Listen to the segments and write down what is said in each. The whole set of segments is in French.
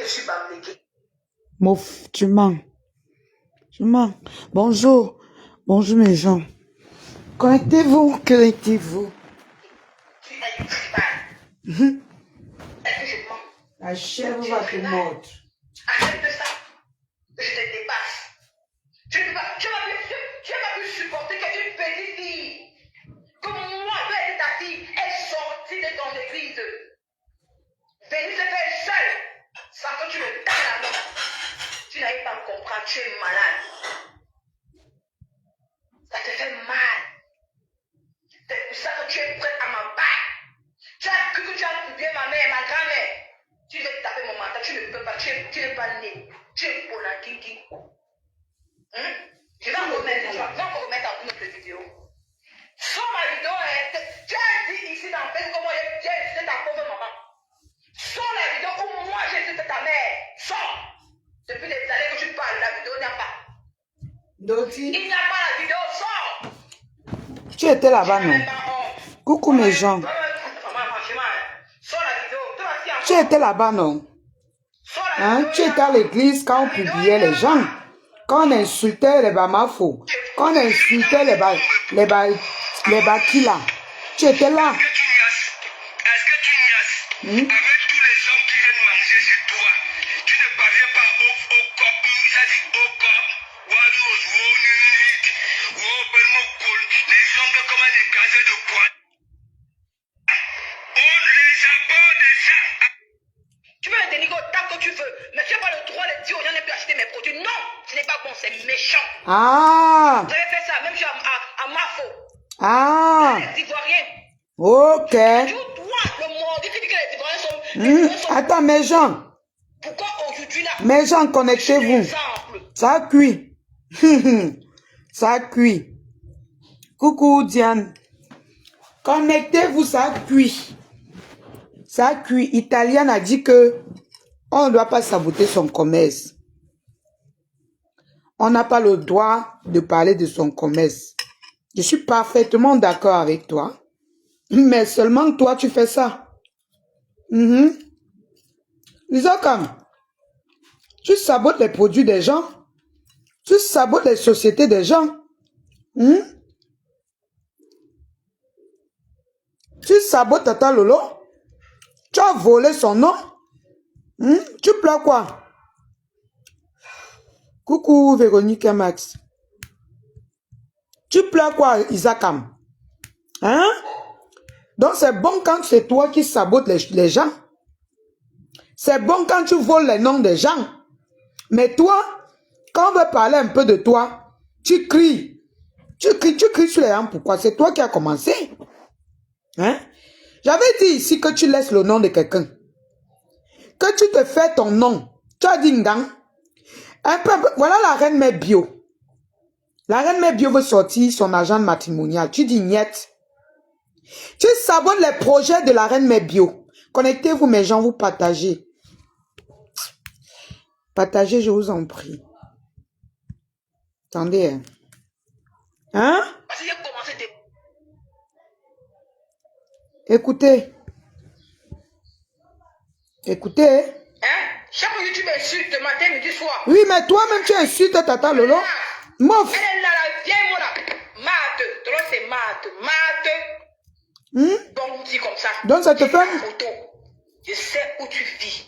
suis bamlégué. Mouf, tu mens. Tu mens. Bonjour. Bonjour mes gens. Connectez-vous. Connectez-vous. Tu es du tribal. Est-ce que je mens? La chèvre va te mordre. Accepte ça. Je te dépasse. Tu n'as pas pu supporter qu'une petite fille, comme moi, tu es ta fille, est sortie de ton église. Venez se faire seule, sans que tu me donnes la main. Tu n'arrives pas à me comprendre, tu es malade. Ça te fait mal. C'est pour ça que tu es prête à m'abattre. Tu as cru que tu as bien ma mère, ma grand-mère. Tu veux taper mon mental, tu ne peux pas, tu n'es pas né. Tu es pour la guigui. Je vais en remettre en une autre vidéo. Sur ma vidéo, tu as dit ici dans Facebook comment j'ai insulté ta pauvre maman. Sur la vidéo où moi j'ai insulté ta mère. Sors. Depuis des années que tu parles, la vidéo n'y a pas. Doti. Il n'y a pas la vidéo, sors. Tu étais là-bas, non? Coucou mes gens. Tu étais là-bas, non? Hein? Tu étais à l'église quand on publiait les gens. Quand on insultait les Bamafo. Quand on insultait les Bakila. Tu étais là. Est-ce que tu niaises? Avec tous les hommes qui viennent manger chez toi, tu ne parviens pas au cop, ça dit au cop, les hommes comme les gazets de bois. On les aborde ça. Tu peux me dénigrer autant que tu veux, mais tu n'as pas le droit de dire aux gens de ne plus acheter mes produits. Non, ce n'est pas bon, c'est méchant. Ah! Vous avez fait ça, même à Mafo. Ah! Les Ivoiriens. Ok. Toi, le mordu, tu dis que les Ivoiriens sont... Attends, mes gens. Pourquoi aujourd'hui là? Mes gens, connectez-vous. Ça cuit. Ça cuit. Coucou Diane. Connectez-vous, ça cuit. Ça cuit. Italienne a dit que on ne doit pas saboter son commerce. On n'a pas le droit de parler de son commerce. Je suis parfaitement d'accord avec toi. Mais seulement toi, tu fais ça. Isokam, tu sabotes les produits des gens. Tu sabotes les sociétés des gens. Tu sabotes Tata Lolo. Tu as volé son nom. Tu pleures quoi? Coucou Véronique et Max. Tu pleures quoi, Isakam? Hein? Donc c'est bon quand c'est toi qui sabotes les gens. C'est bon quand tu voles les noms des gens. Mais toi, quand on veut parler un peu de toi, tu cries. Tu cries sur les gens. Pourquoi? C'est toi qui as commencé. Hein? J'avais dit ici que tu laisses le nom de quelqu'un. Que tu te fais ton nom. Tu as dit Ngang. Un peu, voilà la reine mère bio. La reine mère bio veut sortir son agent matrimonial. Tu dis niet. Tu sabotes les projets de la reine mère bio. Connectez-vous mes gens, vous partagez. Partagez, je vous en prie. Attendez. Hein? Écoutez. Écoutez. Hein? Chaque fois que tu m'insultes matin, midi, soir. Oui, mais toi-même tu insultes Tata Lolo. Mouf. Elle est là, la vieille moi là. Mate. Donc c'est mate. Donc dis comme ça. Donc ça te fait... Photo. Je sais où tu vis.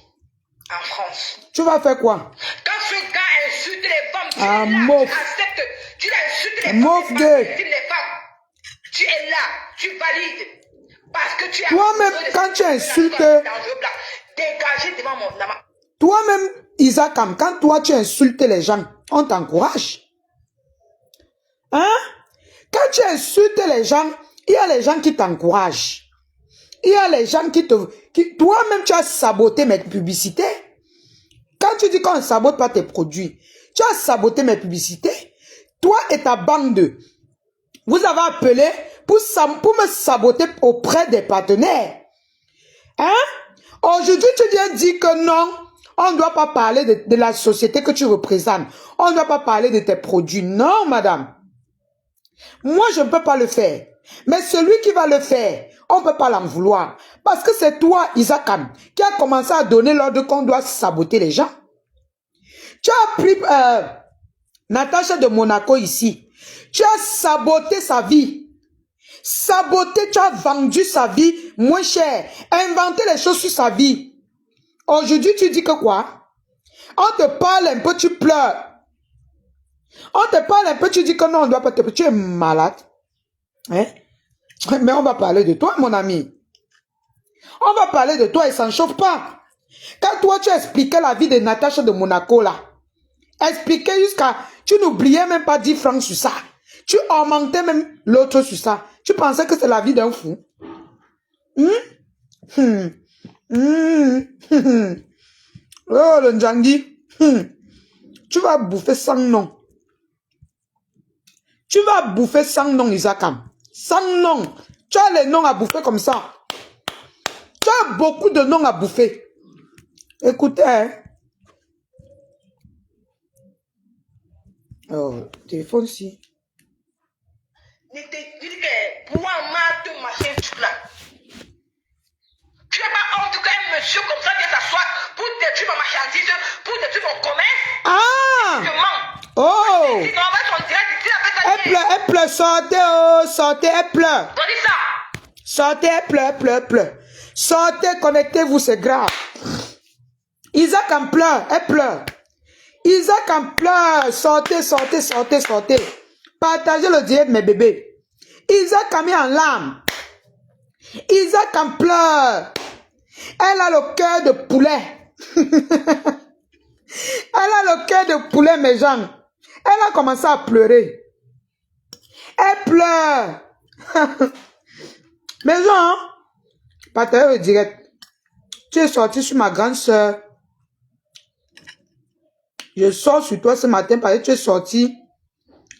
En France. Tu vas faire quoi? Quand ce gars insulte les femmes, tu es là, mouf. tu acceptes. Tu insultes les Mouf femmes, gay. tu les femmes. Tu es là, tu valides. Parce que tu as... Toi-même, quand tu insultes... Dégagez devant mon nama. Toi-même, Isakam, quand toi tu insultes les gens, on t'encourage. Hein? Quand tu insultes les gens, il y a les gens qui t'encouragent. Il y a les gens qui te... Toi-même, tu as saboté mes publicités. Quand tu dis qu'on ne sabote pas tes produits, tu as saboté mes publicités. Toi et ta bande, vous avez appelé pour me saboter auprès des partenaires. Hein? Aujourd'hui, tu viens dire que non, on ne doit pas parler de la société que tu représentes. On ne doit pas parler de tes produits. Non, madame. Moi, je ne peux pas le faire. Mais celui qui va le faire, on ne peut pas l'en vouloir. Parce que c'est toi, Isakam, qui a commencé à donner l'ordre qu'on doit saboter les gens. Tu as pris Natacha de Monaco ici. Tu as saboté sa vie. Saboté, tu as vendu sa vie moins cher. Inventé les choses sur sa vie. Aujourd'hui, tu dis que quoi? On te parle un peu, tu pleures. On te parle un peu, tu dis que non, on ne doit pas te... Tu es malade. Hein? Mais on va parler de toi, mon ami. On va parler de toi et ça ne chauffe pas. Quand toi, tu expliquais la vie de Natacha de Monaco, là. Expliquais jusqu'à... Tu n'oubliais même pas 10 francs sur ça. Tu augmentais même l'autre sur ça. Tu pensais que c'est la vie d'un fou. Oh, le Ndjangi. Tu vas bouffer sans nom. Tu vas bouffer sans nom, Isakam. Sans nom. Tu as les noms à bouffer comme ça. Tu as beaucoup de noms à bouffer. Écoutez, hein. Oh, téléphone si. Ne te dis que pour moi, te machin, tu là. Tu n'as pas honte qu'un monsieur comme ça vient s'asseoir pour détruire ma marchandise, pour détruire mon commerce. Ah! Je mens. Oh! Sinon, on va s'en tirer d'ici avec ça. Elle pleure, sortez, oh, sortez, elle pleure. On dit ça. Sortez, elle pleure. Sortez, connectez-vous, c'est grave. Isaac en pleure, elle pleure. Isaac en pleure, sortez. Partagez le direct, mes bébés. Isaac a mis en larmes. Isaac en pleure. Elle a le cœur de poulet. Elle a le cœur de poulet, mes gens. Elle a commencé à pleurer. Elle pleure. Mes gens, partagez le direct. Tu es sorti sur ma grande soeur. Je sors sur toi ce matin parce que tu es sorti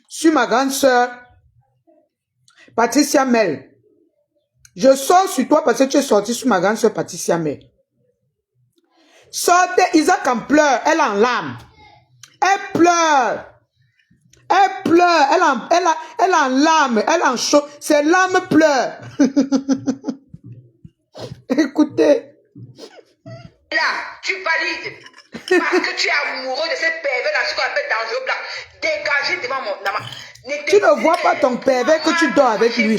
sur ma grande soeur, Patricia Mel. Je sors sur toi parce que tu es sorti sur ma grande soeur, Patricia Mel. Sortez, Isaac en pleure, elle en larmes. Elle pleure. Elle pleure, elle en larmes, elle en chaud. Ses larmes pleurent. Écoutez. Là, tu valides. Parce que tu es amoureux de ces pervers dans ce qu'on appelle dangereux blanc. Dégagez devant mon nama. Tu ne vois pas ton pervers que tu dors avec lui.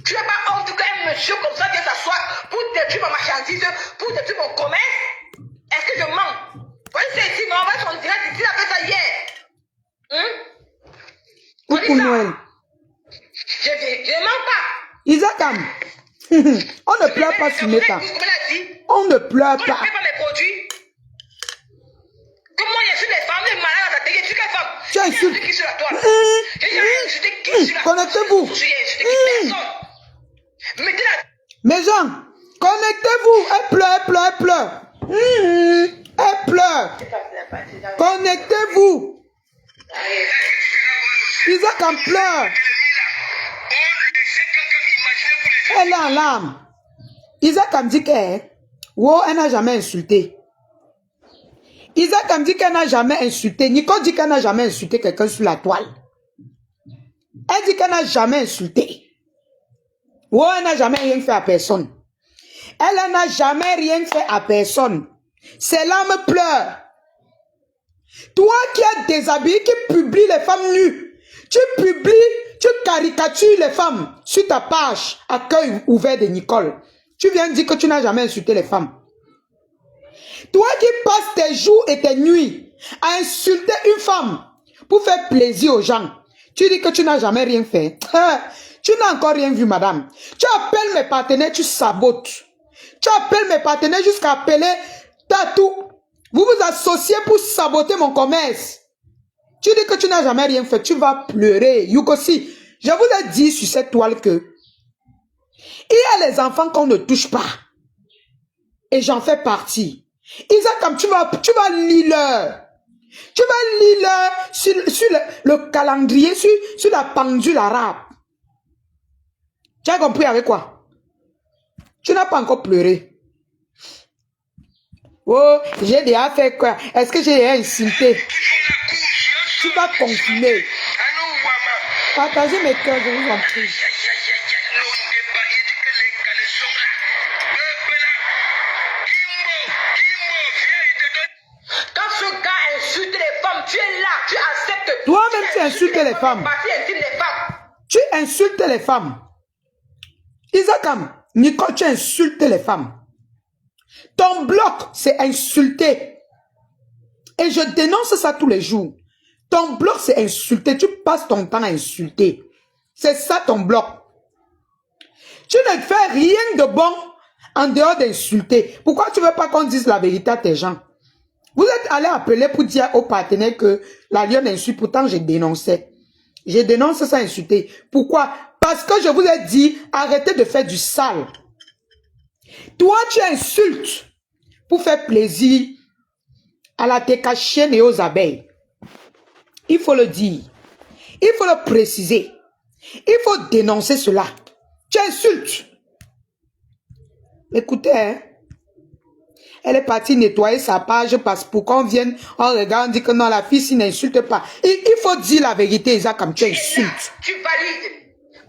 Tu n'as pas honte qu'un monsieur comme ça vient s'asseoir pour détruire ma marchandise, pour détruire mon commerce? Est-ce que je mens? Oui, c'est ici, mais on va s'en dire d'ici après ça hier. Coucou Noël. Je ne mens pas. Isakam, on ne pleure pas sur mes temps. On ne pleure pas. On ne paie pas mes produits. Comment il y a sur les femmes, les malades à ta télé, tu es quelle femme? Tu insultes. Qui sur la toile? J'ai insulté qui sur la toile? Connectez-vous. J'ai insulté qui? Personne. Mettez la... Mes gens, connectez-vous. Elle pleure. Elle pleure. Connectez-vous. Isakam pleure. Elle est en larmes. Isakam dit qu'elle n'a jamais insulté. Isakam dit qu'elle n'a jamais insulté. Nico dit qu'elle n'a jamais insulté quelqu'un sur la toile. Elle dit qu'elle n'a jamais insulté. Elle n'a jamais rien fait à personne. Elle n'a jamais rien fait à personne. Ses larmes pleurent. Toi qui es déshabillé, qui publie les femmes nues, tu caricatures les femmes sur ta page accueil ouvert de Nicole. Tu viens dire que tu n'as jamais insulté les femmes. Toi qui passes tes jours et tes nuits à insulter une femme pour faire plaisir aux gens, tu dis que tu n'as jamais rien fait. Tu n'as encore rien vu, madame. Tu appelles mes partenaires, tu sabotes. Tu appelles mes partenaires jusqu'à appeler Tatou. Vous vous associez pour saboter mon commerce. Tu dis que tu n'as jamais rien fait. Tu vas pleurer. Yukosi, je vous ai dit sur cette toile que il y a les enfants qu'on ne touche pas. Et j'en fais partie. Isaac, tu vas lire. Tu vas lire sur le calendrier, sur la pendule arabe. Tu as compris avec quoi? Tu n'as pas encore pleuré. Oh, j'ai déjà fait quoi? Est-ce que j'ai insulté? Tu vas confiner. Partagez mes cœurs, je vous en prie. insultes les femmes. Parti intime des femmes. Tu insultes les femmes. Isakam, Nicole, tu insultes les femmes. Ton bloc, c'est insulter. Et je dénonce ça tous les jours. Ton bloc, c'est insulter. Tu passes ton temps à insulter. C'est ça ton bloc. Tu ne fais rien de bon en dehors d'insulter. Pourquoi tu ne veux pas qu'on dise la vérité à tes gens? Vous êtes allé appeler pour dire aux partenaires que la lionne insulte. Pourtant, je dénonçais. Je dénonce ça insulter. Pourquoi? Parce que je vous ai dit, arrêtez de faire du sale. Toi, tu insultes pour faire plaisir à la técachienne et aux abeilles. Il faut le dire. Il faut le préciser. Il faut dénoncer cela. Tu insultes. Écoutez, hein? Elle est partie nettoyer sa page parce pour qu'on vienne, on regarde, on dit que non, la fille s'il n'insulte pas. Il faut dire la vérité, Isaac, comme tu insultes. Tu valides.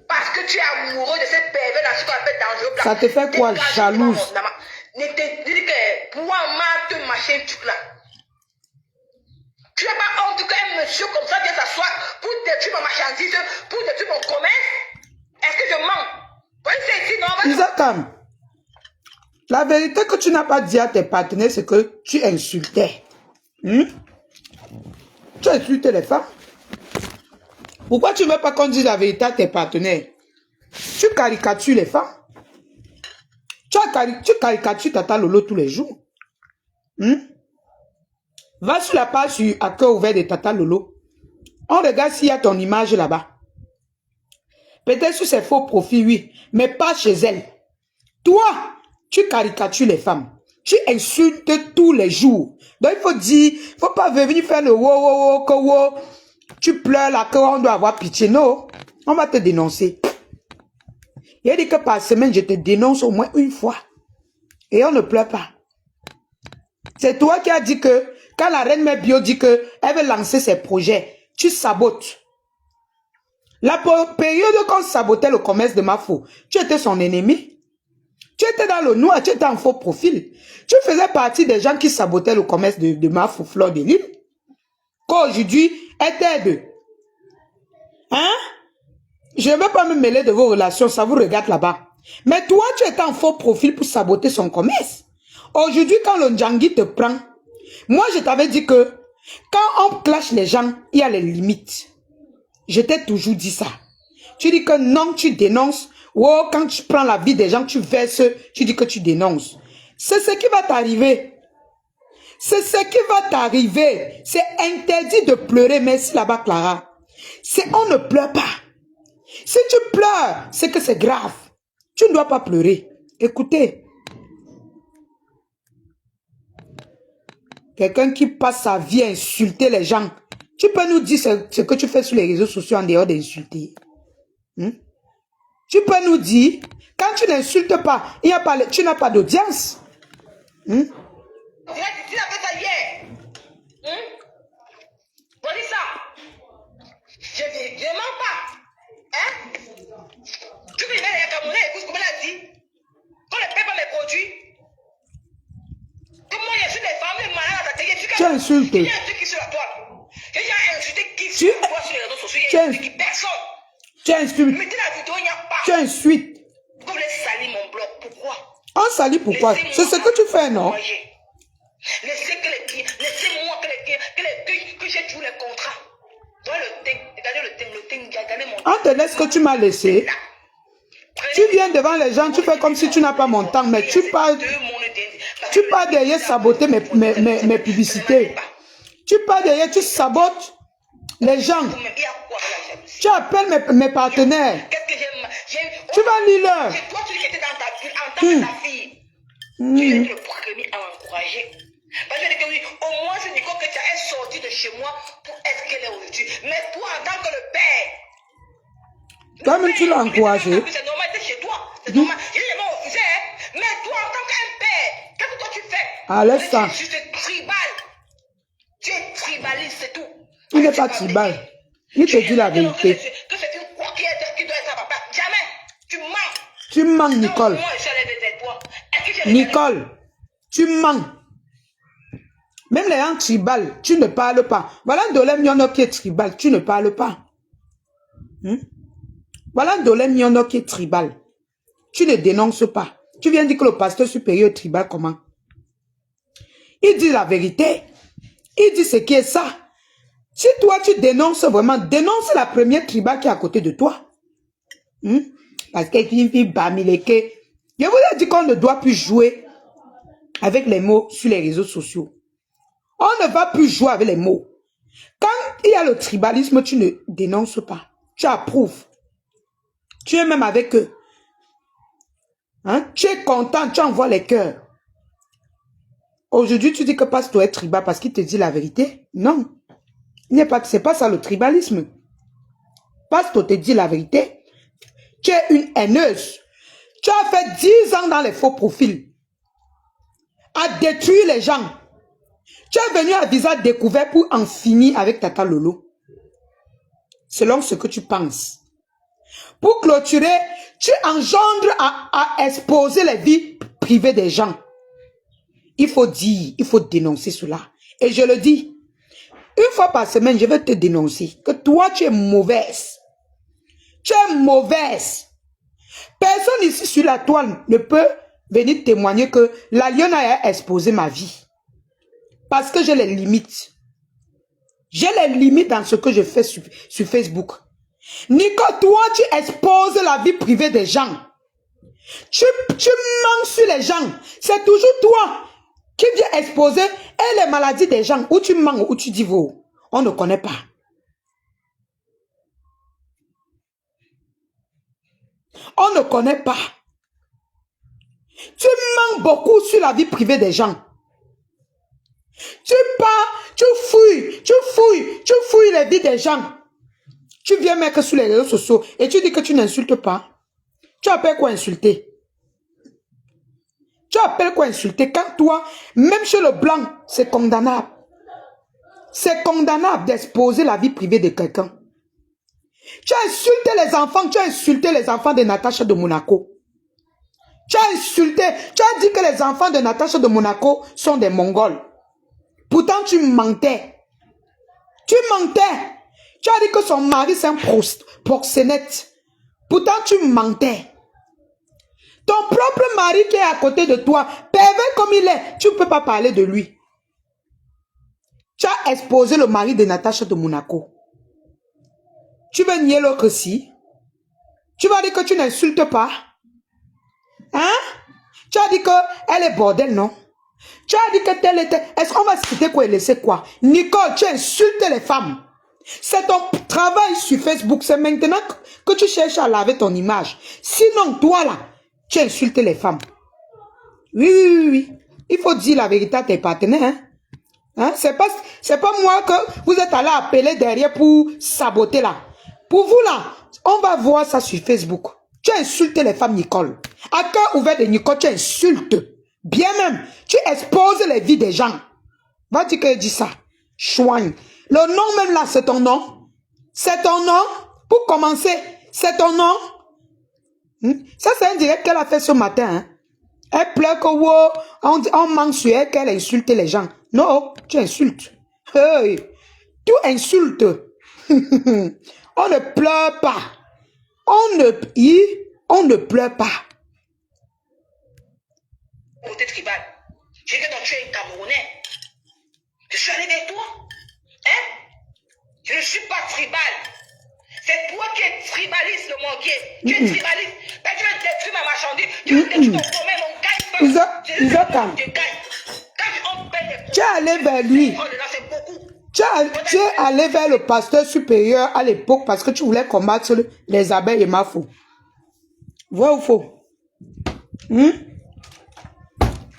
Parce que tu es amoureux de cette pervers dans ce qu'on appelle dangereux. Ça te fait quoi, jalouse? Ne te dis que pour moi, te machin truc là. Tu n'as pas honte qu'un monsieur comme ça vient s'asseoir pour détruire ma marchandise, pour détruire mon commerce? Est-ce que je mens? C'est ici, non? Isaac, la vérité que tu n'as pas dit à tes partenaires, c'est que tu insultais. Tu insultais les femmes. Pourquoi tu ne veux pas qu'on dise la vérité à tes partenaires? Tu caricatures les femmes. Tu caricatures Tata Lolo tous les jours. Va sur la page à cœur ouvert de Tata Lolo. On regarde s'il y a ton image là-bas. Peut-être sur ses faux profils, oui. Mais pas chez elle. Toi, tu caricatures les femmes. Tu insultes tous les jours. Donc il faut dire, il ne faut pas venir faire le wow. Tu pleures là, qu'on doit avoir pitié. Non, on va te dénoncer. Il a dit que par semaine, je te dénonce au moins une fois. Et on ne pleure pas. C'est toi qui as dit que, quand la reine Mère Bio dit qu'elle veut lancer ses projets, tu sabotes. La période qu'on sabotait le commerce de Mafo, tu étais son ennemi. Tu étais dans le noir, tu étais en faux profil. Tu faisais partie des gens qui sabotaient le commerce de Mafo, Fleur de l'île. Qu'aujourd'hui, elle t'aide. Hein? Je ne veux pas me mêler de vos relations, ça vous regarde là-bas. Mais toi, tu étais en faux profil pour saboter son commerce. Aujourd'hui, quand le Ndjangui te prend, moi, je t'avais dit que quand on clash les gens, il y a les limites. Je t'ai toujours dit ça. Tu dis que non, tu dénonces. Oh, quand tu prends la vie des gens, tu verses, tu dis que tu dénonces. C'est ce qui va t'arriver. C'est ce qui va t'arriver. C'est interdit de pleurer. Merci là-bas, Clara. On ne pleure pas. Si tu pleures, c'est que c'est grave. Tu ne dois pas pleurer. Écoutez. Quelqu'un qui passe sa vie à insulter les gens. Tu peux nous dire ce que tu fais sur les réseaux sociaux en dehors d'insulter. Tu peux nous dire, quand tu n'insultes pas, tu n'as pas d'audience. Tu as fait ça hier. Dis ça. Je ne mens pas. Hein? Tu peux y aller à Cameroun, écoute comment elle a dit. Quand ne paie pas mes produits. Comment il y a sur les femmes, les malades à ta télé. Tu insultes. Il y a un truc qui sur la toile. J'ai déjà insulté qui sur les réseaux sociaux. Il y a insulté personne. Tu insultes. Mettez la vidéo, il n'y a pas. Tu insultes. Vous voulez salir mon blog. Pourquoi? On salit pourquoi? C'est ce que tu fais, non? Laissez que les clients, laissez-moi que j'ai tous les contrats. Toi, le thing, regardez mon temps. On te laisse que tu m'as laissé. Tu viens devant les gens, tu fais comme si tu n'as pas mon temps, mais tu pars derrière saboter mes publicités. Tu pars derrière, tu sabotes les gens. Tu appelles mes partenaires. Tu vas lire leur. Toi, tu dis que tu étais dans ta ville en tant que ta fille. Tu es le premier à m'encourager. Parce que je dis que oui, au moins c'est Nicole que tu es sorti de chez moi pour être qu'elle est aujourd'hui. Mais toi, en tant que le père. Toi-même, tu l'as encouragé. C'est normal, c'est chez toi. C'est normal. Je l'ai même refusé. Mais toi, en tant qu'un père, qu'est-ce que toi tu fais? Ah, laisse ça. Tu es tribal. Tu es tribaliste, c'est tout. Il n'est pas tribal. Il te dit la vérité. Que c'est une quoi qui doit être à papa. Jamais. Tu mens. Tu mens, Nicole. Nicole, tu mens. Même les gens tribal, tu ne parles pas. Voilà Dolem Yono qui est tribal, tu ne parles pas. Voilà Dolem Yono qui est tribal. Tu ne dénonces pas. Tu viens dire que le pasteur supérieur est tribal, comment? Il dit la vérité. Il dit ce qui est ça. Si toi tu dénonces vraiment, dénonce la première tribal qui est à côté de toi. Parce que je vous ai dit qu'on ne doit plus jouer avec les mots sur les réseaux sociaux. On ne va plus jouer avec les mots. Quand il y a le tribalisme, tu ne dénonces pas. Tu approuves. Tu es même avec eux. Tu es content, tu envoies les cœurs. Aujourd'hui, tu dis que pasteur est tribal parce qu'il te dit la vérité. Non. C'est pas ça le tribalisme. Pasteur te dit la vérité. Tu es une haineuse. Tu as fait 10 ans dans les faux profils. À détruire les gens. Tu es venu à visage découvert pour en finir avec Tata Lolo. Selon ce que tu penses. Pour clôturer, tu engendres à exposer les vies privées des gens. Il faut dire, il faut dénoncer cela. Et je le dis, une fois par semaine, je vais te dénoncer que toi, tu es mauvaise. Tu es mauvaise. Personne ici sur la toile ne peut venir témoigner que la lionne a exposé ma vie. Parce que j'ai les limites. J'ai les limites dans ce que je fais sur Facebook. Nico, toi, tu exposes la vie privée des gens. Tu mens sur les gens. C'est toujours toi qui viens exposer les maladies des gens. Où tu mens, où tu dis vous. On ne connaît pas. On ne connaît pas. Tu mens beaucoup sur la vie privée des gens. Tu pars, tu fouilles les vies des gens. Tu viens mettre sur les réseaux sociaux et tu dis que tu n'insultes pas. Tu appelles quoi insulter? Tu appelles quoi insulter quand toi, même chez le blanc, c'est condamnable. C'est condamnable d'exposer la vie privée de quelqu'un. Tu as insulté les enfants de Natacha de Monaco. Tu as insulté, tu as dit que les enfants de Natacha de Monaco sont des Mongols. Pourtant, tu mentais. Tu mentais. Tu as dit que son mari, c'est un proxénète. Pourtant, tu mentais. Ton propre mari qui est à côté de toi, pervers comme il est, tu ne peux pas parler de lui. Tu as exposé le mari de Natacha de Monaco. Tu veux nier l'autre si? Tu vas dire que tu n'insultes pas? Hein? Tu as dit qu'elle est bordel, non? Tu as dit que telle était... Est-ce qu'on va se quitter quoi et laisser quoi? Nicole, tu insultes les femmes. C'est ton travail sur Facebook. C'est maintenant que tu cherches à laver ton image. Sinon, toi là, tu insultes les femmes. Oui. Il faut dire la vérité à tes partenaires. Hein? C'est pas moi que vous êtes allé appeler derrière pour saboter là. Pour vous là, on va voir ça sur Facebook. Tu insultes les femmes, Nicole. À cœur ouvert de Nicole, tu insultes. Bien même, tu exposes les vies des gens. Va dire que dit ça. Chouigne. Le nom même là, c'est ton nom. C'est ton nom. Pour commencer, c'est ton nom. Ça, c'est un direct qu'elle a fait ce matin. Hein? Elle pleure que wow, on manque sur elle qu'elle insulte les gens. Non, tu insultes. Hey, tu insultes. On ne pleure pas. On ne pleure pas. Côté tribal. J'ai dit que tu es un Camerounais. Je suis allé vers toi. Hein? Je ne suis pas tribal. C'est toi qui es tribaliste, le manguier. Tu es tribaliste. Ben, tu veux détruire ma marchandise. Tu veux détruire ton commerce, mon gagne. Tu es allé vers lui. Tu es allé vers le pasteur supérieur à l'époque parce que tu voulais combattre les abeilles et Mafo. Vrai ou faux?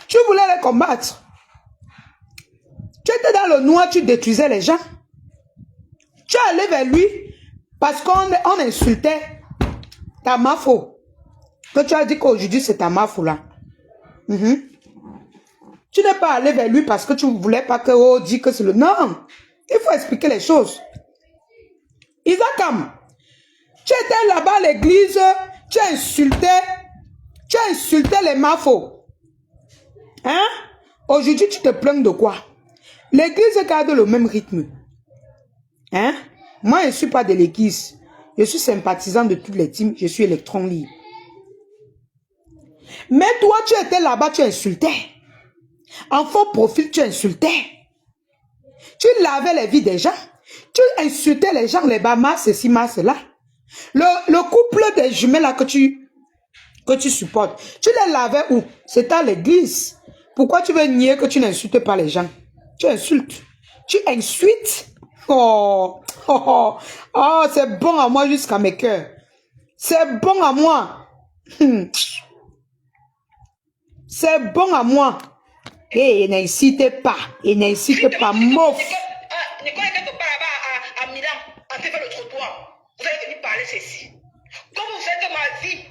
Tu voulais les combattre. Tu étais dans le noir, tu détruisais les gens. Tu es allé vers lui parce qu'on insultait ta Mafo. Que tu as dit qu'aujourd'hui c'est ta Mafo là. Tu n'es pas allé vers lui parce que tu ne voulais pas que dise que c'est le... Non, il faut expliquer les choses. Isakam, tu étais là-bas à l'église, tu as insulté les Mafo. Hein? Aujourd'hui, tu te plains de quoi? L'église garde le même rythme. Hein? Moi, je ne suis pas de l'église. Je suis sympathisant de toutes les teams. Je suis électron libre. Mais toi, tu étais là-bas, tu insultais. En faux profil, tu insultais. Tu lavais les vies des gens. Tu insultais les gens, les bamas, ceci, cela. Le couple des jumelles là que tu supportes. Tu les lavais où? C'était à l'église. Pourquoi tu veux nier que tu n'insultes pas les gens? Tu insultes. Tu insultes. Oh, c'est bon à moi jusqu'à mes cœurs. C'est bon à moi. C'est bon à moi. Et n'incitez pas. Et n'incitez pas. Mof. Nicole est quelque part là-bas à Milan, en fait le trottoir. Vous allez venir parler ceci. Comme vous êtes ma vie,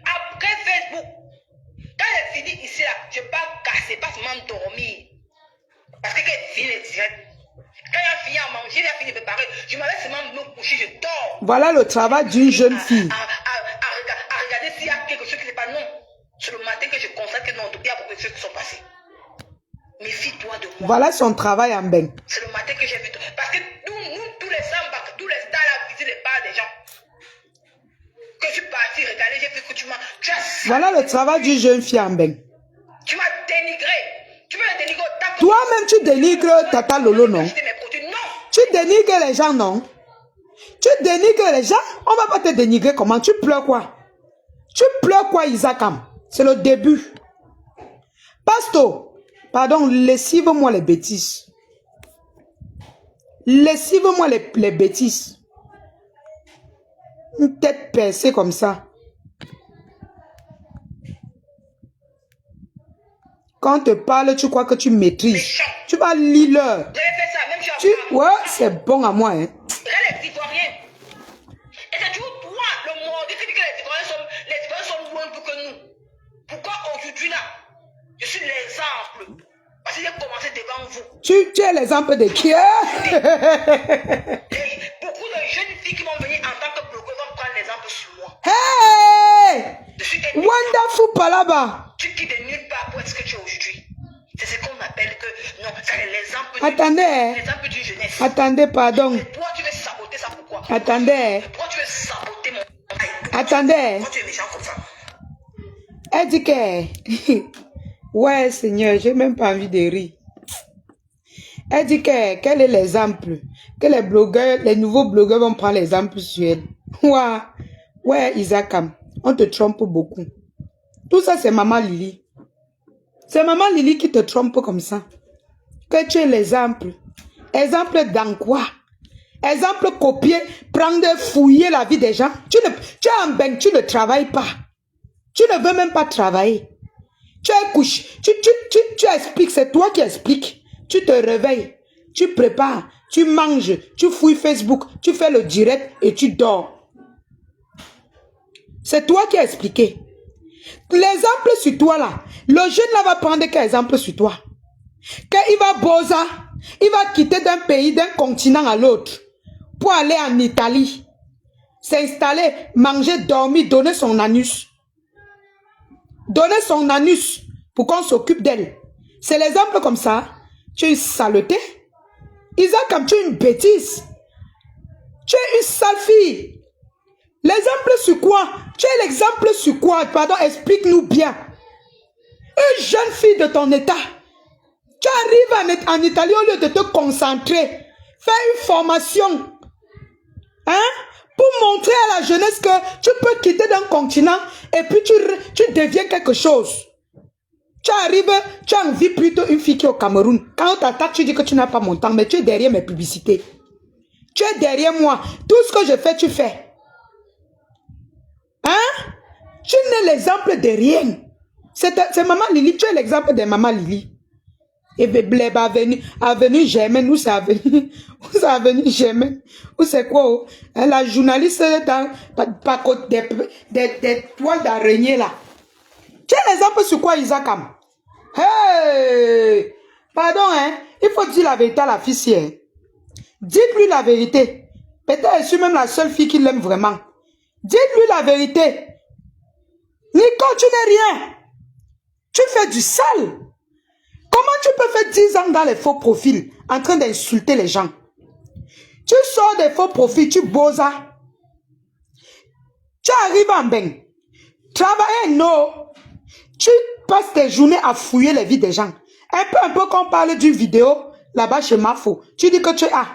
après Facebook, quand j'ai fini ici, là, je ne vais pas casser, pas seulement dormir. Parce que quand j'ai fini les directs, quand j'ai fini à manger, j'ai fini de préparer, je m'avais seulement me coucher, je dors. Voilà le travail d'une jeune fille. À regarder s'il y a quelque chose qui n'est pas non. C'est le matin que je constate que non, il y a beaucoup de choses qui sont passées. Méfie-toi de moi. Voilà son travail en bain. C'est le matin que j'ai vu. Parce que nous tous les sambas, tous les stars là, visent les bars des gens. Que je suis parti regarder, j'ai vu que tu as... Voilà le travail d'une jeune fille en bain. Tu m'as dénigré. Tu veux le dénigrer au tac. Toi-même, tu dénigres Tata Lolo, non? Tu dénigres les gens, non? Tu dénigres les gens? On va pas te dénigrer comment? Tu pleures quoi? Tu pleures quoi, Isakam? C'est le début. Pasto, pardon, lessive-moi les bêtises. Lessive-moi les bêtises. Une tête percée comme ça. Quand on te parle, tu crois que tu maîtrises. Tu vas lire l'heure. J'avais fait ça, même si ouais, c'est bon à moi, hein. Regarde les Ivoiriens. Et c'est toujours toi, le monde, qui dit que les Ivoiriens sont loin plus que nous. Pourquoi aujourd'hui là, je suis l'exemple? Parce que j'ai commencé devant vous. Tu es l'exemple de qui? Beaucoup de jeunes filles qui vont venir en tant que blogueur vont prendre l'exemple sur moi. Hey! Wonderful Palaba. Tu quittes de nulle part pour être ce que tu es aujourd'hui. C'est ce qu'on appelle que non, c'est l'exemple. Attendez. L'exemple d'une jeunesse. Attendez, pardon. Et toi, tu veux saboter ça pourquoi? Attendez. Pourquoi tu veux saboter mon... Attendez. Pourquoi tu es méchant comme ça? Elle dit que... Ouais, Seigneur, j'ai même pas envie de rire. Elle dit que quel est l'exemple? Que les blogueurs, les nouveaux blogueurs vont prendre l'exemple sur elle. Ouais, Isakam, on te trompe beaucoup. Tout ça, c'est Maman Lily. C'est Maman Lily qui te trompe comme ça. Que tu es l'exemple. Exemple dans quoi? Exemple copier, prendre, fouiller la vie des gens. Tu es en bain, tu ne travailles pas. Tu ne veux même pas travailler. Tu es couché, tu expliques, c'est toi qui expliques. Tu te réveilles, tu prépares, tu manges, tu fouilles Facebook, tu fais le direct et tu dors. C'est toi qui as expliqué. L'exemple sur toi là, le jeune là va prendre quel exemple sur toi? Quand il va bosa, il va quitter d'un pays, d'un continent à l'autre pour aller en Italie, s'installer, manger, dormir, donner son anus. Donner son anus pour qu'on s'occupe d'elle. C'est l'exemple comme ça. Tu es une saleté. Isaac, comme tu es une bêtise. Tu es une sale fille. L'exemple sur quoi? Tu es l'exemple sur quoi? Pardon, explique-nous bien. Une jeune fille de ton état. Tu arrives en Italie au lieu de te concentrer. Fais une formation. Hein? Pour montrer à la jeunesse que tu peux quitter d'un continent et puis tu deviens quelque chose. Tu arrives, tu as envie plutôt une fille qui est au Cameroun. Quand on t'attaque, tu dis que tu n'as pas mon temps, mais tu es derrière mes publicités. Tu es derrière moi. Tout ce que je fais, tu fais. Hein? Tu n'es l'exemple de rien. C'est Maman Lily, tu es l'exemple de Maman Lily. Et Bleb avenue Germaine, où c'est avenue Germaine? Où c'est quoi? La journaliste par côté des toiles d'araignée là. Tu as l'exemple sur quoi, Isakam? Hey! Pardon, hein? Il faut dire la vérité à la fille si, hein? Dites-lui la vérité. Peut-être je suis même la seule fille qui l'aime vraiment. Dites-lui la vérité. Nico, tu n'es rien. Tu fais du sale. Comment tu peux faire 10 ans dans les faux profils en train d'insulter les gens? Tu sors des faux profils, tu bosas. Tu arrives en bain. Travailler, non. Tu passes tes journées à fouiller les vies des gens. Un peu quand on parle d'une vidéo, là-bas chez Mafo, tu dis que tu as.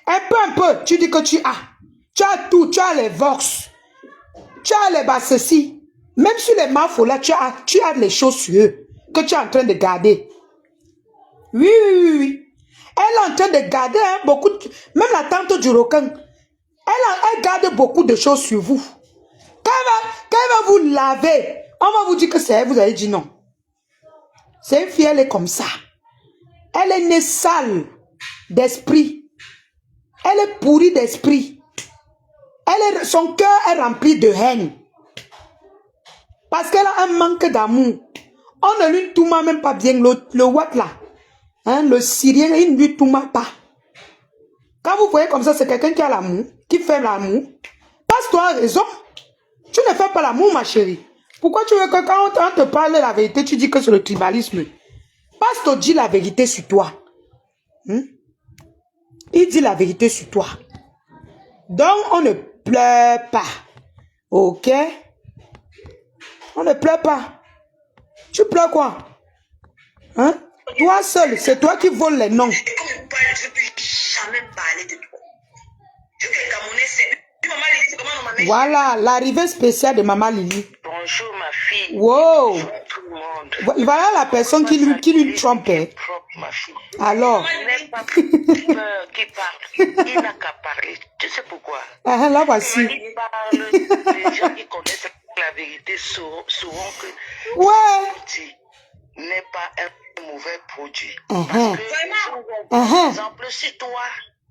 Un peu, tu dis que tu as. Tu as tout, tu as les Vox. Tu as les Bassessi. Même sur les Mafo, là, tu as les choses sur eux que tu es en train de garder. Oui. Elle est en train de garder beaucoup, même la tante du Rocan, elle garde beaucoup de choses sur vous. Quand elle va vous laver, on va vous dire que c'est elle, vous allez dire non. C'est une fille, elle est comme ça. Elle est née sale d'esprit. Elle est pourrie d'esprit. Son cœur est rempli de haine. Parce qu'elle a un manque d'amour. On ne lui tourne même pas bien le what là. Hein, le Syrien, il ne lui tourne pas. Quand vous voyez comme ça, c'est quelqu'un qui a l'amour, qui fait l'amour. Passe-toi raison. Tu ne fais pas l'amour, ma chérie. Pourquoi tu veux que quand on te parle la vérité, tu dis que c'est le tribalisme? Pasteur dit la vérité sur toi. Il dit la vérité sur toi. Donc, on ne pleure pas. Ok? On ne pleure pas. Tu pleures quoi? Hein? Toi seul, c'est toi qui voles les noms. Et comme je parle, je ne peux jamais parler de toi. Je suis Camerounais, c'est Maman Lily, c'est comment on m'a. Voilà, l'arrivée spéciale de Maman Lily. Bonjour ma fille. Wow. Bonjour tout le monde. Voilà la personne qui lui trompait. Ma fille. Alors. Il n'est pas peur qui parle. Il n'a qu'à parler. Tu sais pourquoi? Là voici. Il parle, les gens qui connaissent la vérité sauront que ouais. n'est pas un mauvais produit. Parce par exemple, si toi,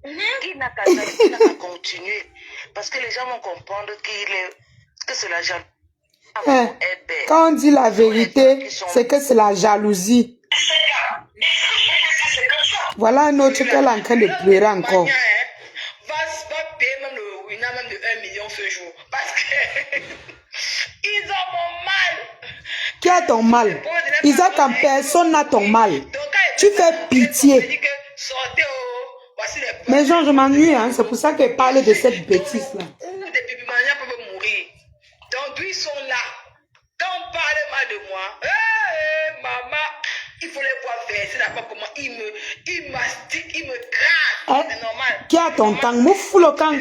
il n'a qu'à continuer. Parce que les gens vont comprendre que c'est la jalousie. Quand on dit la vérité, c'est que c'est la jalousie. Voilà un autre qui est en train de pleurer encore. Va payer même le winner même de 1 million ce jour. Parce que ils ont mon mal. Qui a ton mal? Isaac, en personne n'a ton mal. Tu fais pitié. Mais Jean, je m'ennuie, hein. C'est pour ça qu'elle parle de cette bêtise-là. Des bébés peuvent mourir. Donc, d'où ils sont là. Quand on parle mal de moi, maman, il faut les voir verser là-bas comment ils mastiquent, ils me crachent. C'est normal. Qui a ton temps? Moufou le camp.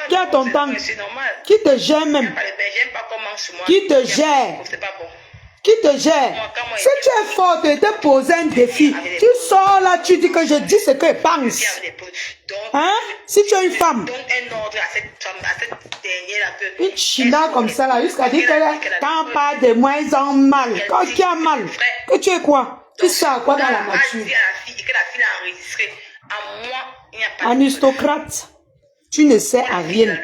Qui a ton temps? C'est normal. Qui te gère même? J'aime pas comment sur moi. Qui te gère? C'est pas bon. Qui te gère? Si tu es fort, tu te poses un défi. Tu sors là, tu dis que je dis ce que je pense. Hein? Si tu es une femme. Donne un ordre à cette femme, à cette dernière. Une china comme ça là, jusqu'à dire que quand on parle de moi, ils ont mal. Quand qui a mal? Que tu es quoi? Tu sais à quoi dans la nature? Aristocrate. Tu ne sais à rien.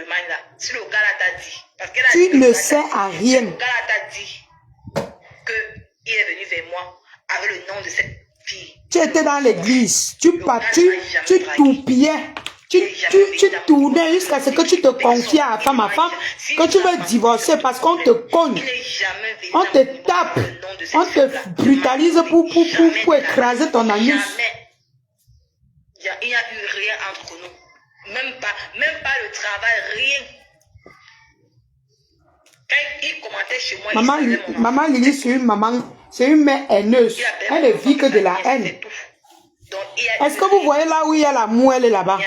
Tu ne sais à rien. Le gars t'a dit qu'il est venu vers moi avec le nom de cette fille. Tu étais dans l'église, tu tourpillais, tu tournais jusqu'à ce que tu te confies à femme, que tu veux divorcer parce qu'on te cogne, on te tape, on te brutalise pour écraser ton anus. Il n'y a eu rien entre nous, même pas le travail, rien. Quand il commentait chez moi, maman Lily, c'est une mère haineuse. Elle ne vit que de la haine. Est-ce que vous voyez là où il y a l'amour, elle est là-bas?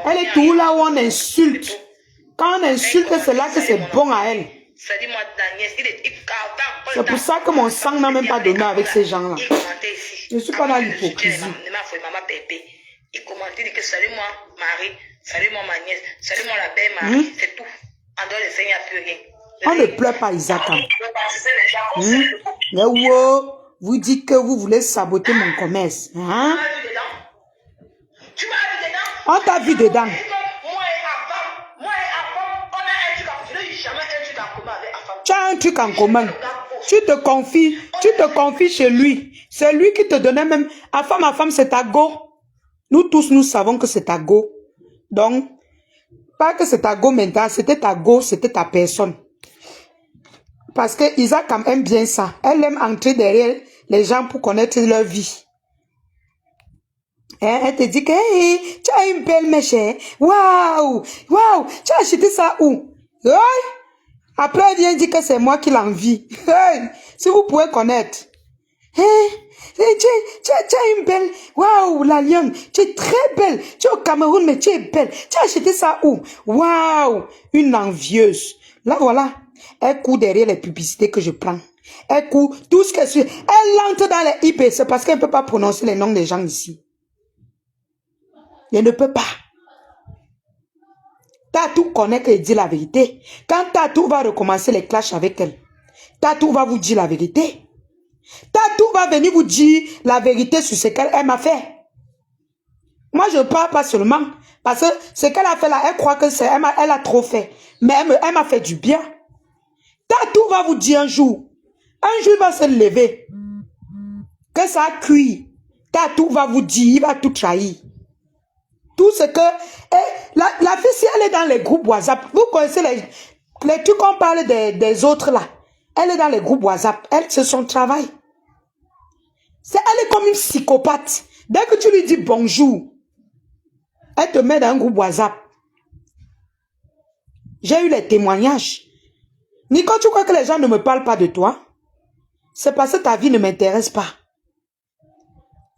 Elle est tout là où on insulte. Quand on insulte, c'est là que c'est bon à elle. C'est pour ça que mon sang n'a même pas donné avec ces gens-là. Je ne suis pas dans l'hypocrisie. Il commentait, il dit que salut-moi Marie, salut-moi ma nièce, salut-moi la belle Marie, c'est tout. En dehors de ça, il n'y a plus rien. On ne pleure pas Isaac. Mais wow, vous dites que vous voulez saboter mon commerce. Hein? Tu m'as vu dedans? On t'a vu dedans. Moi et Afam, on a un truc en commun. Je n'ai jamais un truc en commun avec Afam. Tu as un truc en commun. Tu te confies chez lui. C'est lui qui te donnait même. Afam, c'est ta go. Nous tous, nous savons que c'est ta go. Donc, pas que c'est ta go maintenant, c'était ta go, c'était ta personne. Parce que Isaac aime bien ça. Elle aime entrer derrière les gens pour connaître leur vie. Elle te dit que hey, tu as une belle mèche. Waouh, waouh, tu as acheté ça où? Ouais. Après, elle vient dire que c'est moi qui l'envie. Hey, si vous pouvez connaître. Hey, tu as une belle... Waouh, la lionne, tu es très belle. Tu es au Cameroun, mais tu es belle. Tu as acheté ça où? Waouh, une envieuse. Là, voilà. Elle court derrière les publicités que je prends. Elle court tout ce qu'elle suit. Elle entre dans les IP. C'est parce qu'elle ne peut pas prononcer les noms des gens ici. Elle ne peut pas. Tatou connaît qu'elle dit la vérité. Quand Tatou va recommencer les clashs avec elle, Tatou va vous dire la vérité. Tatou va venir vous dire la vérité sur ce qu'elle m'a fait. Moi, je ne parle pas seulement. Parce que ce qu'elle a fait là, elle croit que c'est elle a trop fait. Mais elle m'a fait du bien. Tatou va vous dire un jour il va se lever. Que ça a cuit. Tatou va vous dire, il va tout trahir. Tout ce que... la fille, si elle est dans les groupes WhatsApp, vous connaissez les trucs qu'on parle des autres là. Elle est dans les groupes WhatsApp. Elle, c'est son travail. Elle est comme une psychopathe. Dès que tu lui dis bonjour, elle te met dans un groupe WhatsApp. J'ai eu les témoignages. Nico, tu crois que les gens ne me parlent pas de toi? C'est parce que ta vie ne m'intéresse pas.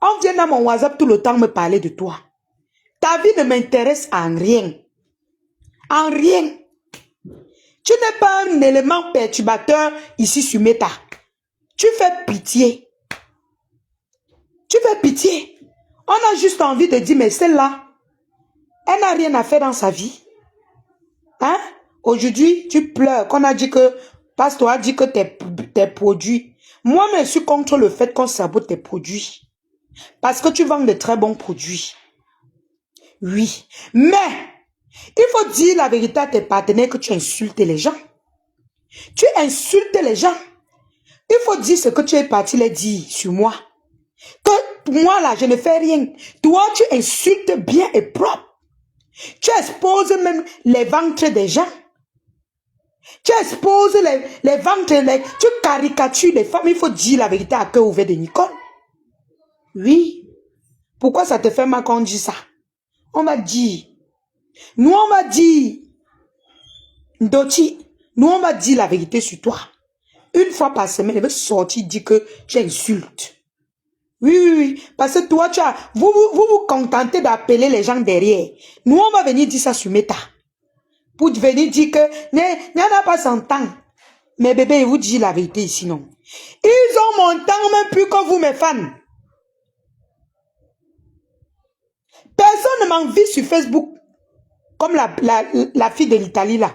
On vient dans mon WhatsApp tout le temps me parler de toi. Ta vie ne m'intéresse en rien. En rien. Tu n'es pas un élément perturbateur ici sur Meta. Tu fais pitié. Tu fais pitié. On a juste envie de dire, mais celle-là, elle n'a rien à faire dans sa vie. Hein? Aujourd'hui, tu pleures. Qu'on a dit que, Pasteur a dit que tes produits. Moi, je suis contre le fait qu'on sabote tes produits. Parce que tu vends de très bons produits. Oui. Mais, il faut dire la vérité à tes partenaires que tu insultes les gens. Tu insultes les gens. Il faut dire ce que tu es parti les dire sur moi. Que moi là, je ne fais rien. Toi, tu insultes bien et propre. Tu exposes même les ventres des gens. Tu exposes les ventres, tu caricatures les femmes. Il faut dire la vérité à cœur ouvert de Nicole. Oui. Pourquoi ça te fait mal quand on dit ça? On va dire. Nous, on va dire. Doti, nous, on va dire la vérité sur toi. Une fois par semaine, elle veut sortir dire que tu insultes. Oui, oui, oui. Parce que toi, vous vous contentez d'appeler les gens derrière. Nous, on va venir dire ça sur Meta. Pour venir dire que, n'y en a pas 100 ans. Mais bébé, vous dit la vérité ici, non. Ils ont mon temps même plus que vous, mes fans. Personne ne m'envie sur Facebook. Comme la fille de l'Italie, là.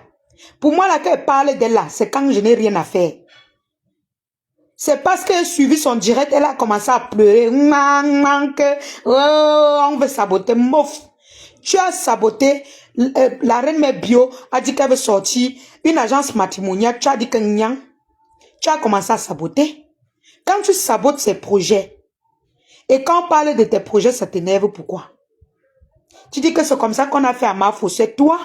Pour moi, là, quand elle parle d'elle, là, c'est quand je n'ai rien à faire. C'est parce qu'elle a suivi son direct, elle a commencé à pleurer. On veut saboter. Mof. Tu as saboté. La reine mère bio a dit qu'elle veut sortir une agence matrimoniale. Tu as dit que nyan. Tu as commencé à saboter. Quand tu sabotes ses projets, et quand on parle de tes projets, ça t'énerve, pourquoi? Tu dis que c'est comme ça qu'on a fait à Mafo. C'est toi.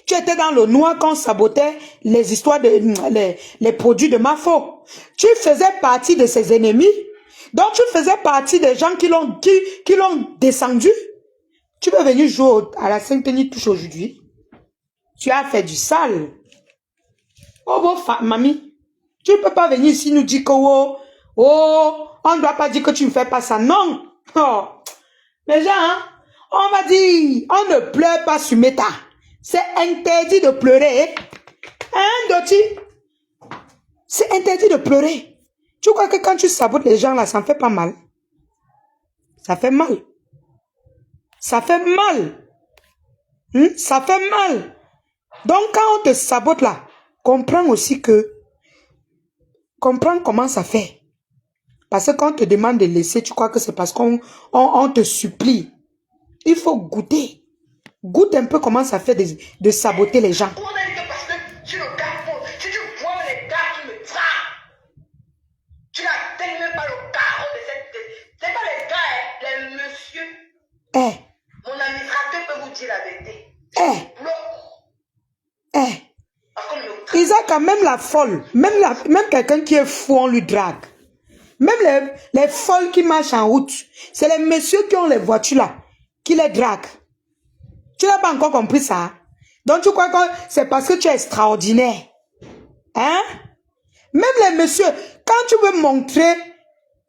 Tu étais dans le noir quand on sabotait les histoires les produits de Mafo. Tu faisais partie de ses ennemis. Donc tu faisais partie des gens qui l'ont descendu. Tu peux venir jouer à la Sainte-Denis touche aujourd'hui. Tu as fait du sale. Oh, bon, mamie. Tu ne peux pas venir ici nous dire que on ne doit pas dire que tu ne fais pas ça. Non. Oh. Les gens, hein, on va dire, on ne pleure pas sur Meta. C'est interdit de pleurer. Hein, Doti? C'est interdit de pleurer. Tu crois que quand tu sabotes les gens là, ça ne fait pas mal? Ça fait mal. Ça fait mal. Ça fait mal. Donc quand on te sabote là, comprends aussi que... Comprends comment ça fait. Parce que quand on te demande de laisser, tu crois que c'est parce qu'on te supplie. Il faut goûter. Goûte un peu comment ça fait de saboter les gens. On a dit que parce que sur le carreau, si tu vois les gars qui me frappent, tu n'atteins même pas le carreau de cette tête. C'est pas les gars, les messieurs. Mon administrateur peut vous dire la vérité. Isaac a même la folle, même quelqu'un qui est fou, on lui drague. Même les folles qui marchent en route, c'est les messieurs qui ont les voitures là, qui les draguent. Tu n'as pas encore compris ça? Donc tu crois que c'est parce que tu es extraordinaire. Hein? Même les messieurs, quand tu veux montrer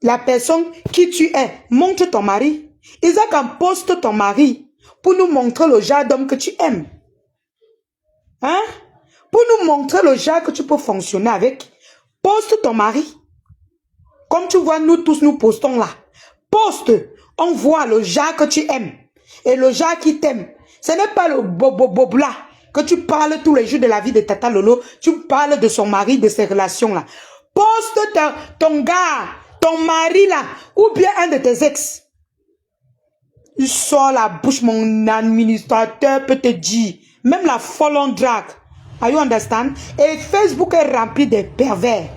la personne qui tu es, montre ton mari. Isaac poste ton mari pour nous montrer le genre d'homme que tu aimes. Hein? Pour nous montrer le genre que tu peux fonctionner avec. Poste ton mari. Comme tu vois, nous tous nous postons là. Poste, on voit le genre que tu aimes. Et le genre qui t'aime. Ce n'est pas le bobo là que tu parles tous les jours de la vie de Tata Lolo. Tu parles de son mari, de ses relations là. Poste ton gars, ton mari là, ou bien un de tes ex. Il sort la bouche, mon administrateur peut te dire. Même la folle en drague. Are you understand? Et Facebook est rempli de pervers.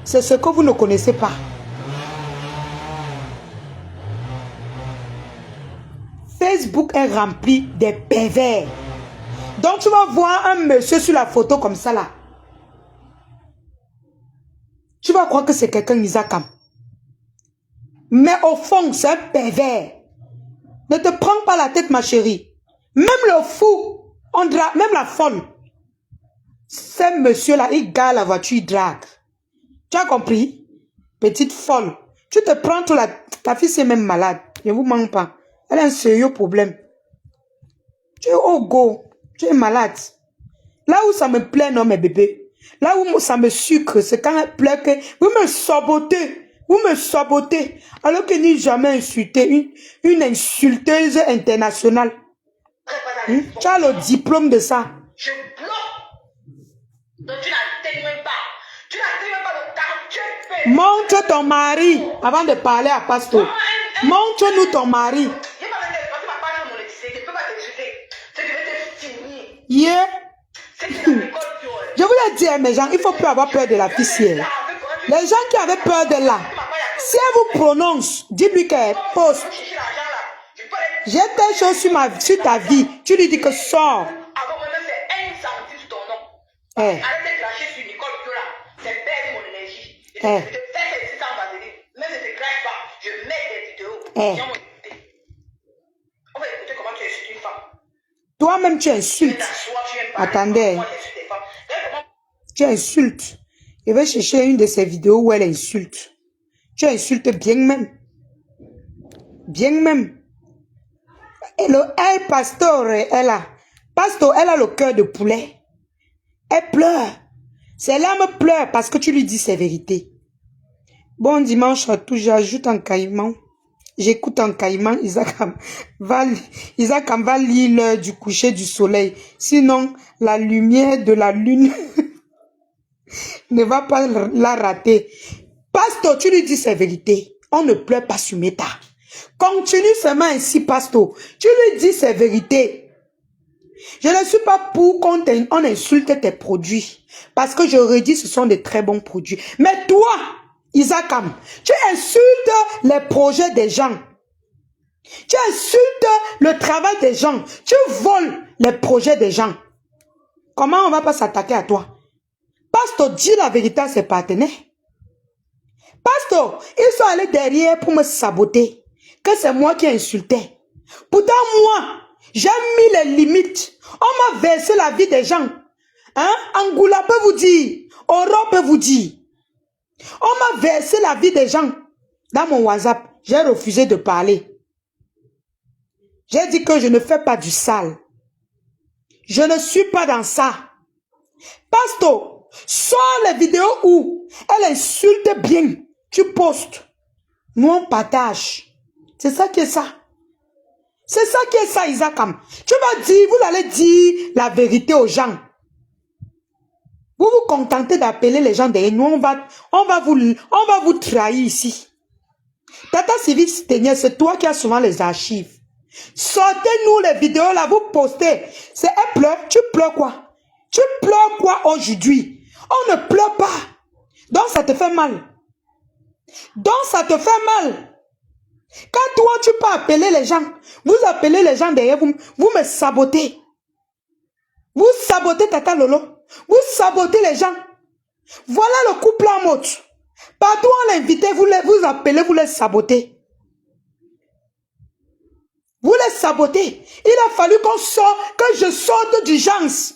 C'est ce que vous ne connaissez pas. Facebook est rempli de pervers. Donc tu vas voir un monsieur sur la photo comme ça là. Tu vas croire que c'est quelqu'un Isakam. Mais au fond, c'est un pervers. Ne te prends pas la tête, ma chérie. Même le fou, même la folle. Ce monsieur-là, il gare la voiture, il drague. Tu as compris? Petite folle. Tu te prends tout la... Ta fille, c'est même malade. Ne vous manque pas. Elle a un sérieux problème. Tu es au go. Tu es malade. Là où ça me plaît, non, mes bébés. Là où ça me sucre, c'est quand elle pleure que... Vous me sabotez. Vous me sabotez. Alors que ni jamais insulté une insulteuse internationale. Tu as le diplôme de ça. Je bloque. Donc tu n'atteins même pas. Tu n'atteins même pas le temps. Montre ton mari avant de parler à Pasteur. Montre-nous ton mari. Yeah. Je voulais dire, mes gens, il ne faut plus avoir peur de la fille. Les gens qui avaient peur de là, si elle vous prononce, dis-lui qu'elle poste. J'ai telle chose sur ta vie. Tu lui dis que sors. Eh. Toi-même, tu insultes. Attendez. Tu insultes. Je vais chercher une de ces vidéos où elle insulte. Tu insultes bien même. Bien même. Et elle, Pasteur, elle a le cœur de poulet. Elle pleure. C'est l'âme pleure parce que tu lui dis ses vérités. Bon dimanche à tous, j'ajoute un caïman. J'écoute en caïman, Isaac va lire l'heure du coucher du soleil. Sinon, la lumière de la lune ne va pas la rater. Pasteur, tu lui dis ses vérités. On ne pleure pas sur Meta. Continue seulement ainsi, Pasteur. Tu lui dis ses vérités. Je ne suis pas pour qu'on insulte tes produits. Parce que je redis, ce sont de très bons produits. Mais toi, Isakam, tu insultes les projets des gens. Tu insultes le travail des gens. Tu voles les projets des gens. Comment on ne va pas s'attaquer à toi? Pasteur, dis la vérité à ses partenaires. Pasteur, ils sont allés derrière pour me saboter. Que c'est moi qui insultais. Pourtant, moi, j'ai mis les limites. On m'a versé la vie des gens. Hein? Angoula peut vous dire. Oro peut vous dire. On m'a versé la vie des gens. Dans mon WhatsApp, j'ai refusé de parler. J'ai dit que je ne fais pas du sale. Je ne suis pas dans ça. Pasteur, sors les vidéos où elle insulte bien. Tu postes. Nous, on partage. C'est ça qui est ça. C'est ça qui est ça, Isakam. Tu vas dire, vous allez dire la vérité aux gens. Vous vous contentez d'appeler les gens derrière nous. On va vous trahir ici. Tata Civic Seigneur, c'est toi qui as souvent les archives. Sortez-nous les vidéos là, vous postez. C'est elle pleure. Tu pleures quoi? Tu pleures quoi aujourd'hui? On ne pleure pas. Donc ça te fait mal. Donc ça te fait mal. Quand toi tu peux appeler les gens, vous appelez les gens derrière vous, vous me sabotez. Vous sabotez Tata Lolo. Vous sabotez les gens. Voilà le couple en mode. Partout on l'invitait, vous appelez, vous les sabotez. Vous les sabotez. Il a fallu que je sorte d'urgence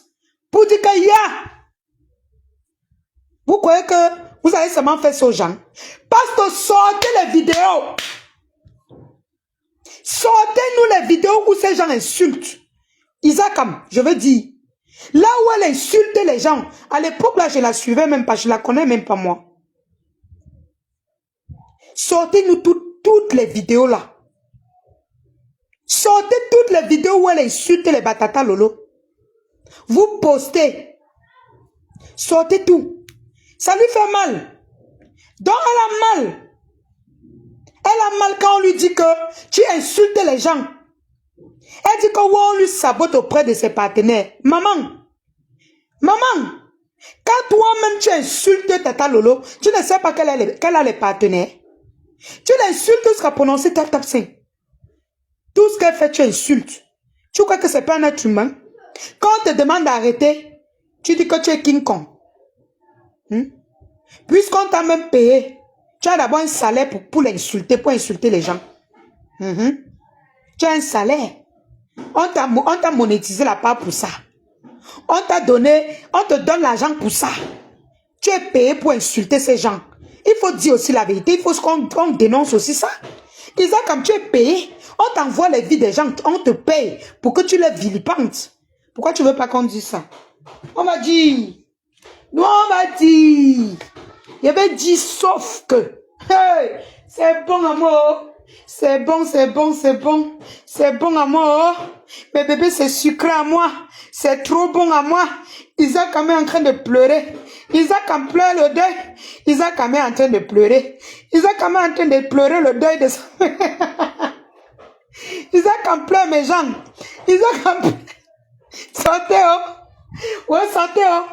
pour dire qu'il y a. Vous croyez que vous allez seulement faire ça aux gens? Parce que sortez les vidéos. Sortez-nous les vidéos où ces gens insultent. Isakam, je veux dire, là où elle insulte les gens, à l'époque là, je la suivais même pas, je la connais même pas moi. Sortez-nous toutes les vidéos là. Sortez toutes les vidéos où elle insulte les batata lolo. Vous postez. Sortez tout. Ça lui fait mal. Donc elle a mal. Elle a mal quand on lui dit que tu insultes les gens. Elle dit qu'on lui sabote auprès de ses partenaires. Maman, quand toi-même tu insultes Tata Lolo, tu ne sais pas qu'elle a les partenaires. Tu l'insultes jusqu'à prononcer tap tap sing. Tout ce qu'elle fait, tu insultes. Tu crois que c'est pas un être humain? Quand on te demande d'arrêter, tu dis que tu es King Kong. Puisqu'on t'a même payé, tu as d'abord un salaire pour l'insulter, pour insulter les gens. Tu as un salaire. On t'a monétisé la part pour ça. On t'a donné, on te donne l'argent pour ça. Tu es payé pour insulter ces gens. Il faut dire aussi la vérité. Il faut qu'on dénonce aussi ça. Isaac, comme tu es payé, on t'envoie les vies des gens, on te paye pour que tu les vilipentes. Pourquoi tu ne veux pas qu'on dise ça? On m'a dit. Nous, on m'a dit. Il avait dit sauf que. Hey, c'est bon amour. C'est bon, c'est bon, c'est bon. C'est bon à moi. Mais bébé, c'est sucré à moi. C'est trop bon à moi. Isaac quand même en train de pleurer. Isaac en pleure le deuil. Isaac quand même en train de pleurer. Isaac quand même en train de pleurer le deuil de son... Isaac en pleure mes jambes. Isaac en pleure. Sortez, oh. Ouais, sortez, oh.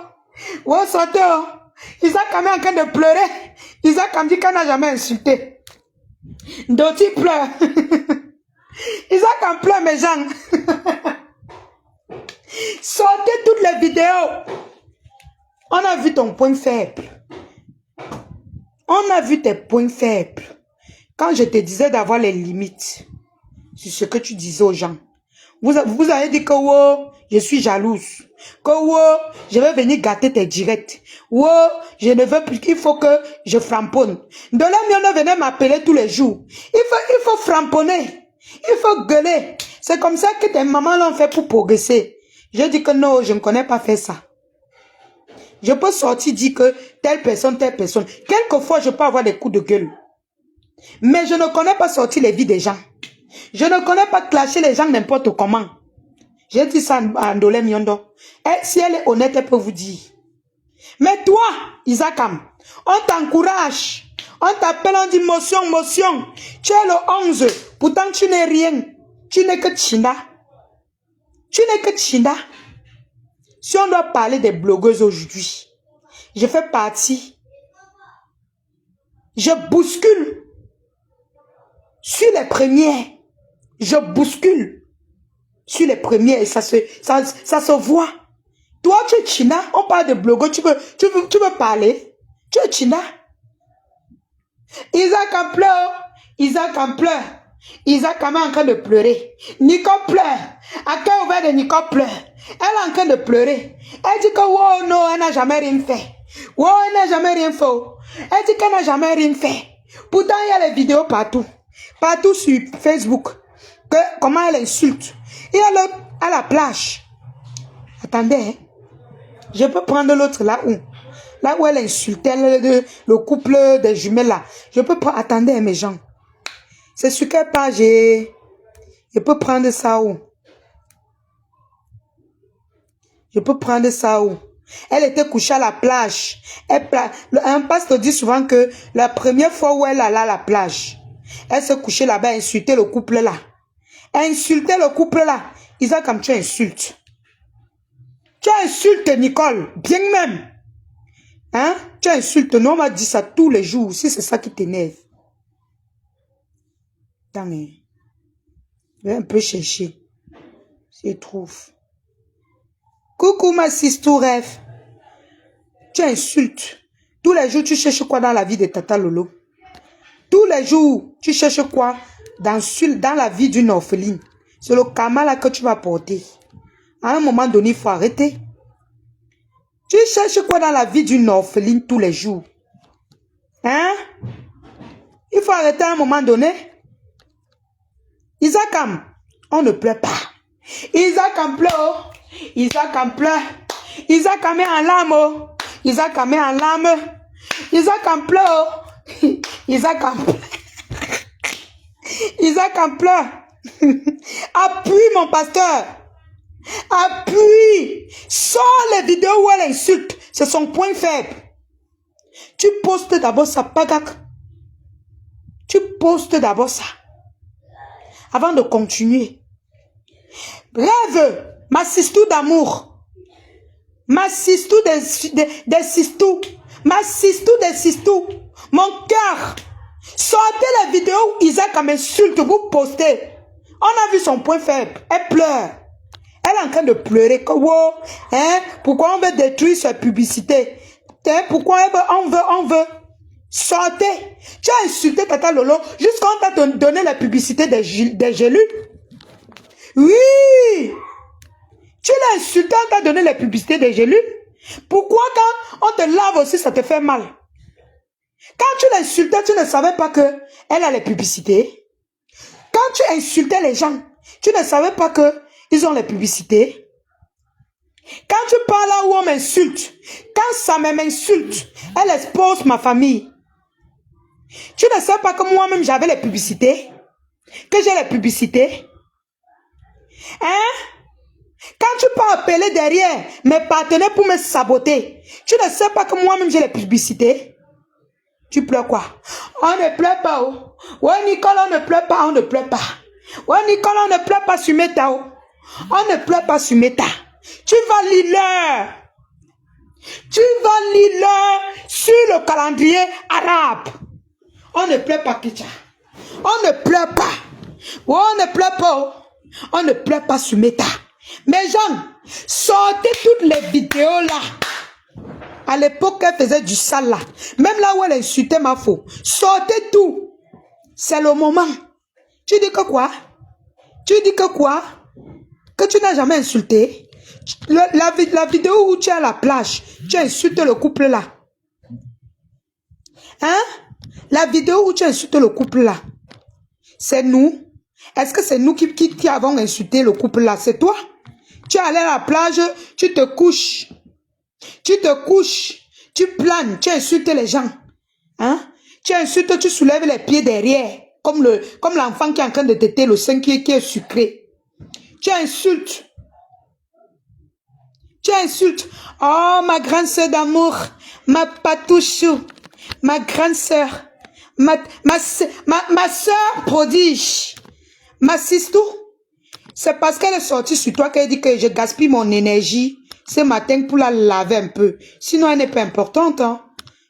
Ouais, sortez, oh. Isaac quand même en train de pleurer. Isaac quand dit qu'on n'a jamais insulté. Donc il pleure. Isaac en pleure mes jambes. Sortez toutes les vidéos. On a vu ton point faible. On a vu tes points faibles. Quand je te disais d'avoir les limites sur ce que tu disais aux gens. Vous avez dit que oh, je suis jalouse. Que oh, je vais venir gâter tes directs. Oh, je ne veux plus qu'il faut que je framponne. De là, on venait m'appeler tous les jours. Il faut framponner. Il faut gueuler. C'est comme ça que tes mamans l'ont fait pour progresser. Je dis que non, je ne connais pas faire ça. Je peux sortir dire que telle personne. Quelquefois, je peux avoir des coups de gueule. Mais je ne connais pas sortir les vies des gens. Je ne connais pas clasher les gens n'importe comment. J'ai dit ça à Ndolé Miondo. Et si elle est honnête, elle peut vous dire. Mais toi, Isakam, on t'encourage. On t'appelle, on dit motion. Tu es le 11. Pourtant, tu n'es rien. Tu n'es que China. Si on doit parler des blogueuses aujourd'hui, je fais partie. Je bouscule sur les premières. Je bouscule sur les premières et ça se voit. Toi, tu es China, on parle de blogueurs, tu veux parler. Tu es China. Isaac en pleure. Isaac quand même en train de pleurer. Nico pleure. À cœur ouvert de Nico pleure. Elle est en train de pleurer. Elle dit que oh non, elle n'a jamais rien fait. Oh, elle n'a jamais rien fait. Elle dit qu'elle n'a jamais rien fait. Pourtant, il y a les vidéos partout. Partout sur Facebook. Comment elle insulte. Et l'autre à la plage. Attendez, hein. Je peux prendre l'autre là où elle insultait le couple des jumelles là. Je peux prendre. Attendez, mes gens. C'est sur quelle page je peux prendre ça où? Je peux prendre ça où? Elle était couchée à la plage. Un pasteur dit souvent que la première fois où elle allait à la plage, elle se couchait là-bas, insultait le couple là. Insulter le couple là. Isaac, comme tu insultes. Tu insultes Nicole, bien même. Hein? Tu insultes. Nous, on m'a dit ça tous les jours. Si c'est ça qui t'énerve. Attends, je vais un peu chercher. Si je trouve. Coucou ma sister rêve. Tu insultes. Tous les jours, tu cherches quoi dans la vie de Tata Lolo? Tous les jours, tu cherches quoi dans la vie d'une orpheline? C'est le karma là que tu vas porter. À un moment donné, il faut arrêter. Tu cherches quoi dans la vie d'une orpheline tous les jours? Hein? Il faut arrêter à un moment donné. Isakam, on ne pleure pas. Isakam pleure. Isakam pleure. Isakam est en larmes. Isakam est en larmes. Isakam pleure. Isakam pleure. Isakam pleure. Appuie mon pasteur. Appuie. Sors les vidéos où elle insulte. C'est son point faible. Tu postes d'abord ça, Pagak. Tu postes d'abord ça. Avant de continuer. Rêve. Ma sistou d'amour. Ma sistou des sistous. Ma sistou des sistous. Mon cœur. Sortez la vidéo où Isaac m'insulte. Vous postez. On a vu son point faible. Elle pleure. Elle est en train de pleurer. Wow, hein? Pourquoi on veut détruire sa publicité? Hein? Pourquoi on veut? Sortez. Tu as insulté Tata Lolo jusqu'à on t'a donné la publicité des gelus. Oui. Tu l'as insulté, on t'a donné la publicité des gelus. Pourquoi quand on te lave aussi, ça te fait mal? Quand tu l'insultais, tu ne savais pas que elle a les publicités. Quand tu insultais les gens, tu ne savais pas que ils ont les publicités. Quand tu parles là où on m'insulte, quand ça m'insulte, elle expose ma famille. Tu ne sais pas que moi-même j'avais les publicités? Que j'ai les publicités? Hein? Quand tu peux appeler derrière mes partenaires pour me saboter, tu ne sais pas que moi-même j'ai les publicités? Tu pleures quoi? On ne pleure pas. Oh. Ouais, Nicolas, on ne pleure pas, on ne pleure pas. Ouais, Nicolas, on ne pleure pas sur Meta. Oh. On ne pleure pas sur Meta. Tu vas lire l'heure. Tu vas lire l'heure sur le calendrier arabe. On ne pleure pas, Kicha. On ne pleure pas. Ouais, on ne pleure pas. Oh. On ne pleure pas sur Meta. Mes gens, sortez toutes les vidéos là. À l'époque, elle faisait du sale là. Même là où elle insultait ma faux. Sortez tout. C'est le moment. Tu dis que quoi? Tu dis que quoi? Que tu n'as jamais insulté? La vidéo où tu es à la plage, tu insultes le couple là. Hein? La vidéo où tu insultes le couple là. C'est nous? Est-ce que c'est nous qui avons insulté le couple là? C'est toi? Tu es allé à la plage, tu te couches. Tu te couches, tu planes, tu insultes les gens. Hein? Tu insultes, tu soulèves les pieds derrière. Comme l'enfant qui est en train de téter le sein qui est sucré. Tu insultes. Tu insultes. Oh, ma grande sœur d'amour. Ma patouchou. Ma grande sœur. Ma sœur prodige. Ma sistou. C'est parce qu'elle est sortie sur toi qu'elle dit que je gaspille mon énergie ce matin pour la laver un peu. Sinon, elle n'est pas importante. Hein?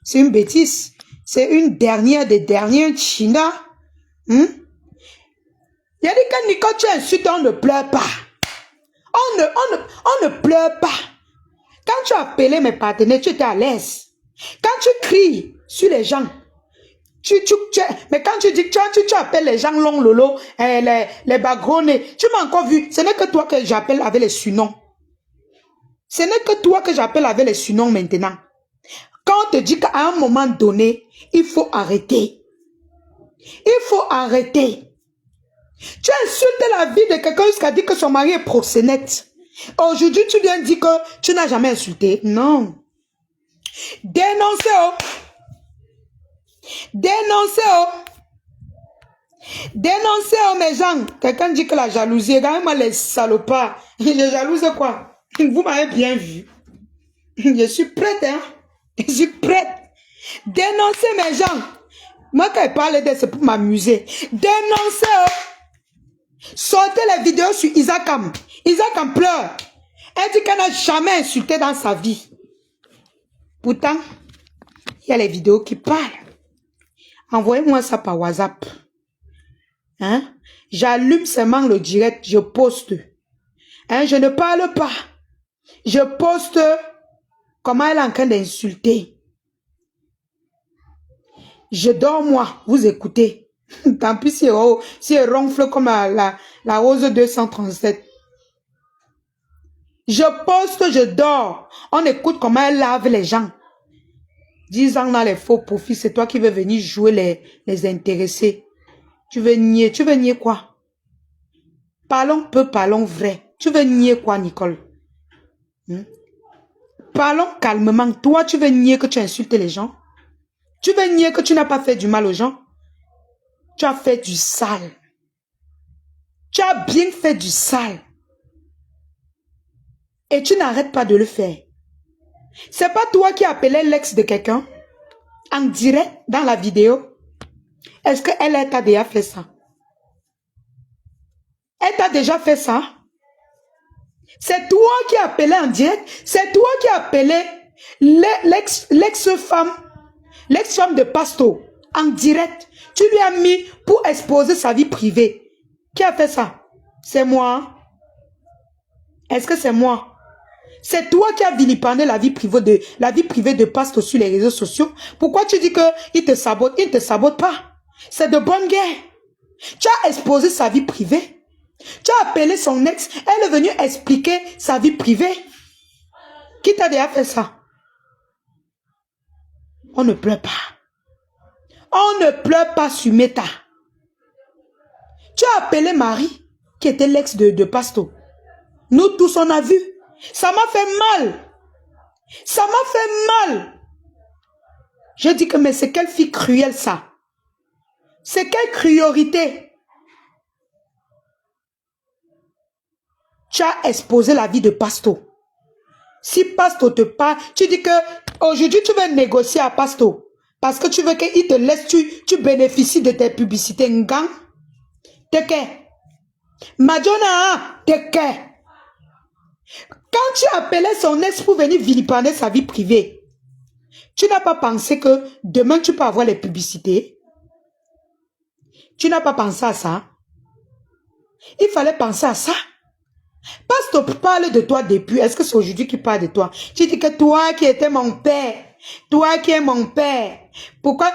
C'est une bêtise. C'est une dernière des dernières China. Il y a dit que Nico, tu insultes, on ne pleure pas. On ne pleure pas. Quand tu as appelé mes partenaires, tu étais à l'aise. Quand tu cries sur les gens, mais quand tu dis que tu appelles les gens longs lolo, les bagronés, tu m'as encore vu. Ce n'est que toi que j'appelle avec les surnoms. Ce n'est que toi que j'appelle avec les surnoms maintenant. Quand on te dit qu'à un moment donné, il faut arrêter. Il faut arrêter. Tu insultes la vie de quelqu'un jusqu'à dire que son mari est proxénète. Aujourd'hui, tu viens dire que tu n'as jamais insulté. Non. Dénoncez, oh. Dénoncez, oh. Dénoncez, oh, mes gens. Quelqu'un dit que la jalousie, regarde-moi les salopards. Je jalouse quoi? Vous m'avez bien vu. Je suis prête, hein. Je suis prête. Dénoncez, mes gens. Moi, quand je parle de c'est pour m'amuser. Dénoncez, oh. Sortez les vidéos sur Isakam. Isakam pleure. Elle dit qu'elle n'a jamais insulté dans sa vie. Pourtant, il y a les vidéos qui parlent. Envoyez-moi ça par WhatsApp. Hein? J'allume seulement le direct, je poste. Hein? Je ne parle pas. Je poste comment elle est en train d'insulter. Je dors, moi. Vous écoutez. Tant pis si elle ronfle comme la rose 237. Je poste, je dors. On écoute comment elle lave les gens. 10 ans dans les faux profits, c'est toi qui veux venir jouer les intéressés. Tu veux nier quoi? Parlons peu, parlons vrai. Tu veux nier quoi, Nicole? Parlons calmement. Toi, tu veux nier que tu insultes les gens? Tu veux nier que tu n'as pas fait du mal aux gens? Tu as fait du sale. Tu as bien fait du sale. Et tu n'arrêtes pas de le faire. C'est pas toi qui appelais l'ex de quelqu'un en direct dans la vidéo? Est-ce qu'elle t'a déjà fait ça? Elle t'a déjà fait ça? C'est toi qui appelais en direct? C'est toi qui appelais l'ex-femme de Pasto en direct? Tu lui as mis pour exposer sa vie privée. Qui a fait ça? C'est moi. Est-ce que c'est moi? C'est toi qui as vilipendé la vie privée de Pasto sur les réseaux sociaux. Pourquoi tu dis qu'il te sabote? Il ne te sabote pas. C'est de bonne guerre. Tu as exposé sa vie privée. Tu as appelé son ex. Elle est venue expliquer sa vie privée. Qui t'a déjà fait ça? On ne pleure pas. On ne pleure pas sur Meta. Tu as appelé Marie, qui était l'ex de Pasto. Nous tous, on a vu. Ça m'a fait mal. Ça m'a fait mal. Je dis que, mais c'est quelle fille cruelle ça? C'est quelle cruauté? Tu as exposé la vie de Pasto. Si Pasto te parle, tu dis que aujourd'hui tu veux négocier à Pasto. Parce que tu veux qu'il te laisse, tu bénéficies de tes publicités. Ngang. Teke. Madonna, teke. Quand tu appelais son ex pour venir vilipender sa vie privée, tu n'as pas pensé que demain tu peux avoir les publicités? Tu n'as pas pensé à ça? Il fallait penser à ça. Pasto parle de toi depuis. Est-ce que c'est aujourd'hui qu'il parle de toi? Tu dis que toi qui étais mon père, toi qui es mon père. Pourquoi?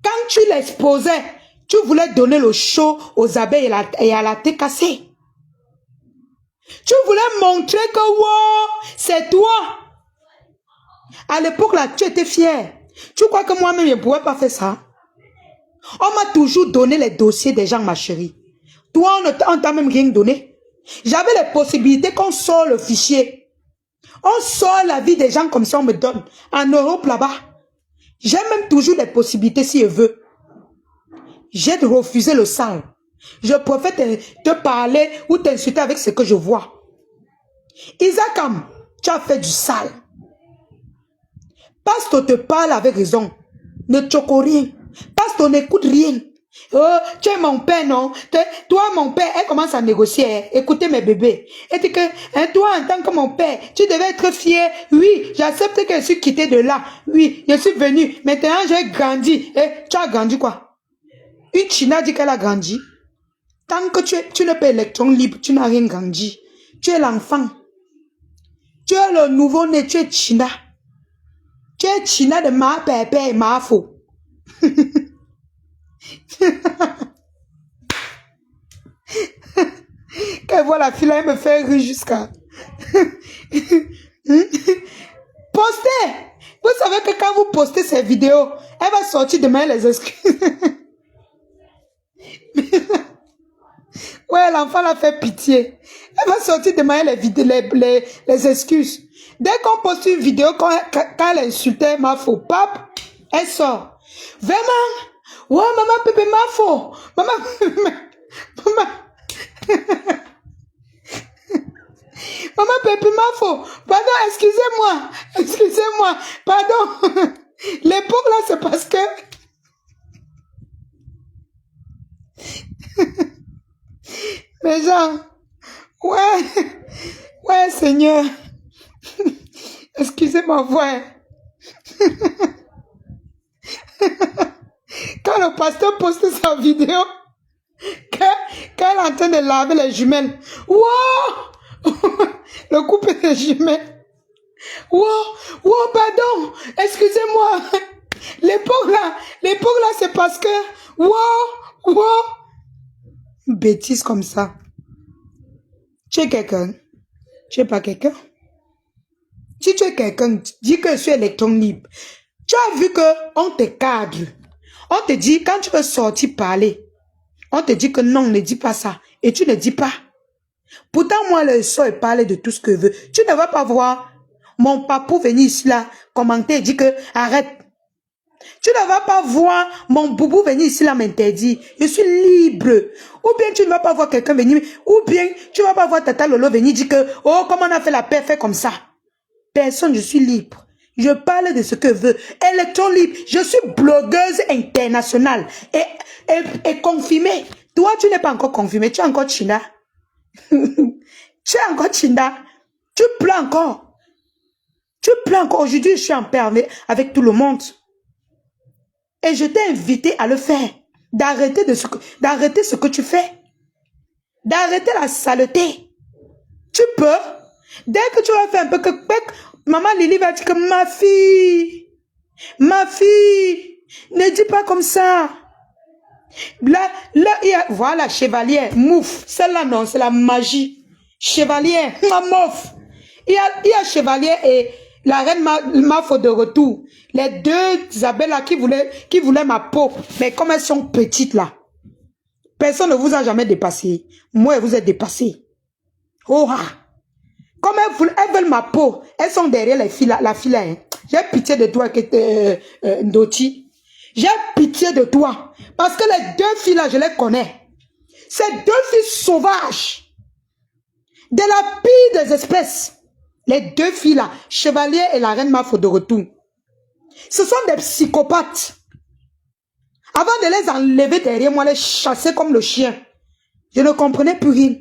Quand tu l'exposais, tu voulais donner le show aux abeilles et à la tête cassée. Tu voulais montrer que wow, c'est toi. À l'époque là, tu étais fier. Tu crois que moi-même, je ne pouvais pas faire ça? On m'a toujours donné les dossiers des gens, ma chérie. Toi, on t'a même rien donné. J'avais les possibilités qu'on sort le fichier. On sort la vie des gens comme ça, on me donne. En Europe là-bas. J'ai même toujours les possibilités si je veux. J'ai refusé le sale. Je préfère te parler ou t'insulter avec ce que je vois. Isakam, tu as fait du sale. Pasto te parle avec raison. Ne choco rien. Pasto n'écoute rien. Oh, tu es mon père, non? Toi, mon père, elle commence à négocier. Écoutez mes bébés. Elle dit que, hein, toi, en tant que mon père, tu devais être fier. Oui, j'accepte que je suis quitté de là. Oui, je suis venu. Maintenant, j'ai grandi. Et tu as grandi quoi? Une China dit qu'elle a grandi. Tant que tu n'es pas électron libre, tu n'as rien grandi. Tu es l'enfant. Tu es le nouveau-né, tu es China. Tu es China de ma pépé et ma faux. Quand elle voit la fille là, elle me fait rire jusqu'à... Postez! Vous savez que quand vous postez ces vidéos, elle va sortir demain les excuses. Ouais, l'enfant l'a fait pitié. Elle va sortir demain les excuses. Dès qu'on poste une vidéo, quand elle insultait ma faux pape, elle sort. Vraiment? Ouais, maman, pépé, ma faux. Maman, maman. Maman, pépé, ma faux. Pardon, excusez-moi. Excusez-moi. Pardon. L'époque là, c'est parce que... Mais genre, ouais, Seigneur. Excusez ma voix. Quand le pasteur poste sa vidéo, quand elle est en train de laver les jumelles, wow! Le couple des jumelles. Wow, pardon, excusez-moi. L'époque là, c'est parce que, wow, bêtise comme ça. Tu es quelqu'un, tu es pas quelqu'un. Si tu es quelqu'un, dis que je suis électron libre. Tu as vu que on te cadre. On te dit, quand tu veux sortir parler, on te dit que non, ne dis pas ça. Et tu ne dis pas. Pourtant, moi, le sort et parler de tout ce que je veux. Tu ne vas pas voir mon papou venir ici là, commenter et dire que arrête. Tu ne vas pas voir mon boubou venir ici là m'interdire. Je suis libre. Ou bien tu ne vas pas voir quelqu'un venir. Ou bien tu ne vas pas voir Tata Lolo venir dire que, oh, comment on a fait la paix, fait comme ça. Personne, je suis libre. Je parle de ce que je veux. Électron libre. Je suis blogueuse internationale. Et confirmée. Toi, tu n'es pas encore confirmée. Tu es encore China. Tu es encore China. Tu pleures encore. Tu pleures encore. Aujourd'hui, je suis en paix avec tout le monde. Et je t'ai invité à le faire. D'arrêter ce que tu fais. D'arrêter la saleté. Tu peux. Dès que tu vas faire un peu que maman Lily va dire que ma fille, ne dis pas comme ça. Là, il y a, voilà, chevalier, mouf. Celle-là, non, c'est la magie. Chevalier, mouf. Il y a chevalier et la reine Mafo de retour. Les deux Isabella qui voulaient ma peau. Mais comme elles sont petites là, personne ne vous a jamais dépassé. Moi, vous êtes dépassé. Oh, ah. Comme elles veulent ma peau, elles sont derrière la fille là. Hein. J'ai pitié de toi, Ndoti. J'ai pitié de toi. Parce que les deux filles là, je les connais. Ces deux filles sauvages. De la pire des espèces. Les deux filles là, Chevalier et la reine Mafo de retour. Ce sont des psychopathes. Avant de les enlever derrière moi, les chasser comme le chien. Je ne comprenais plus rien.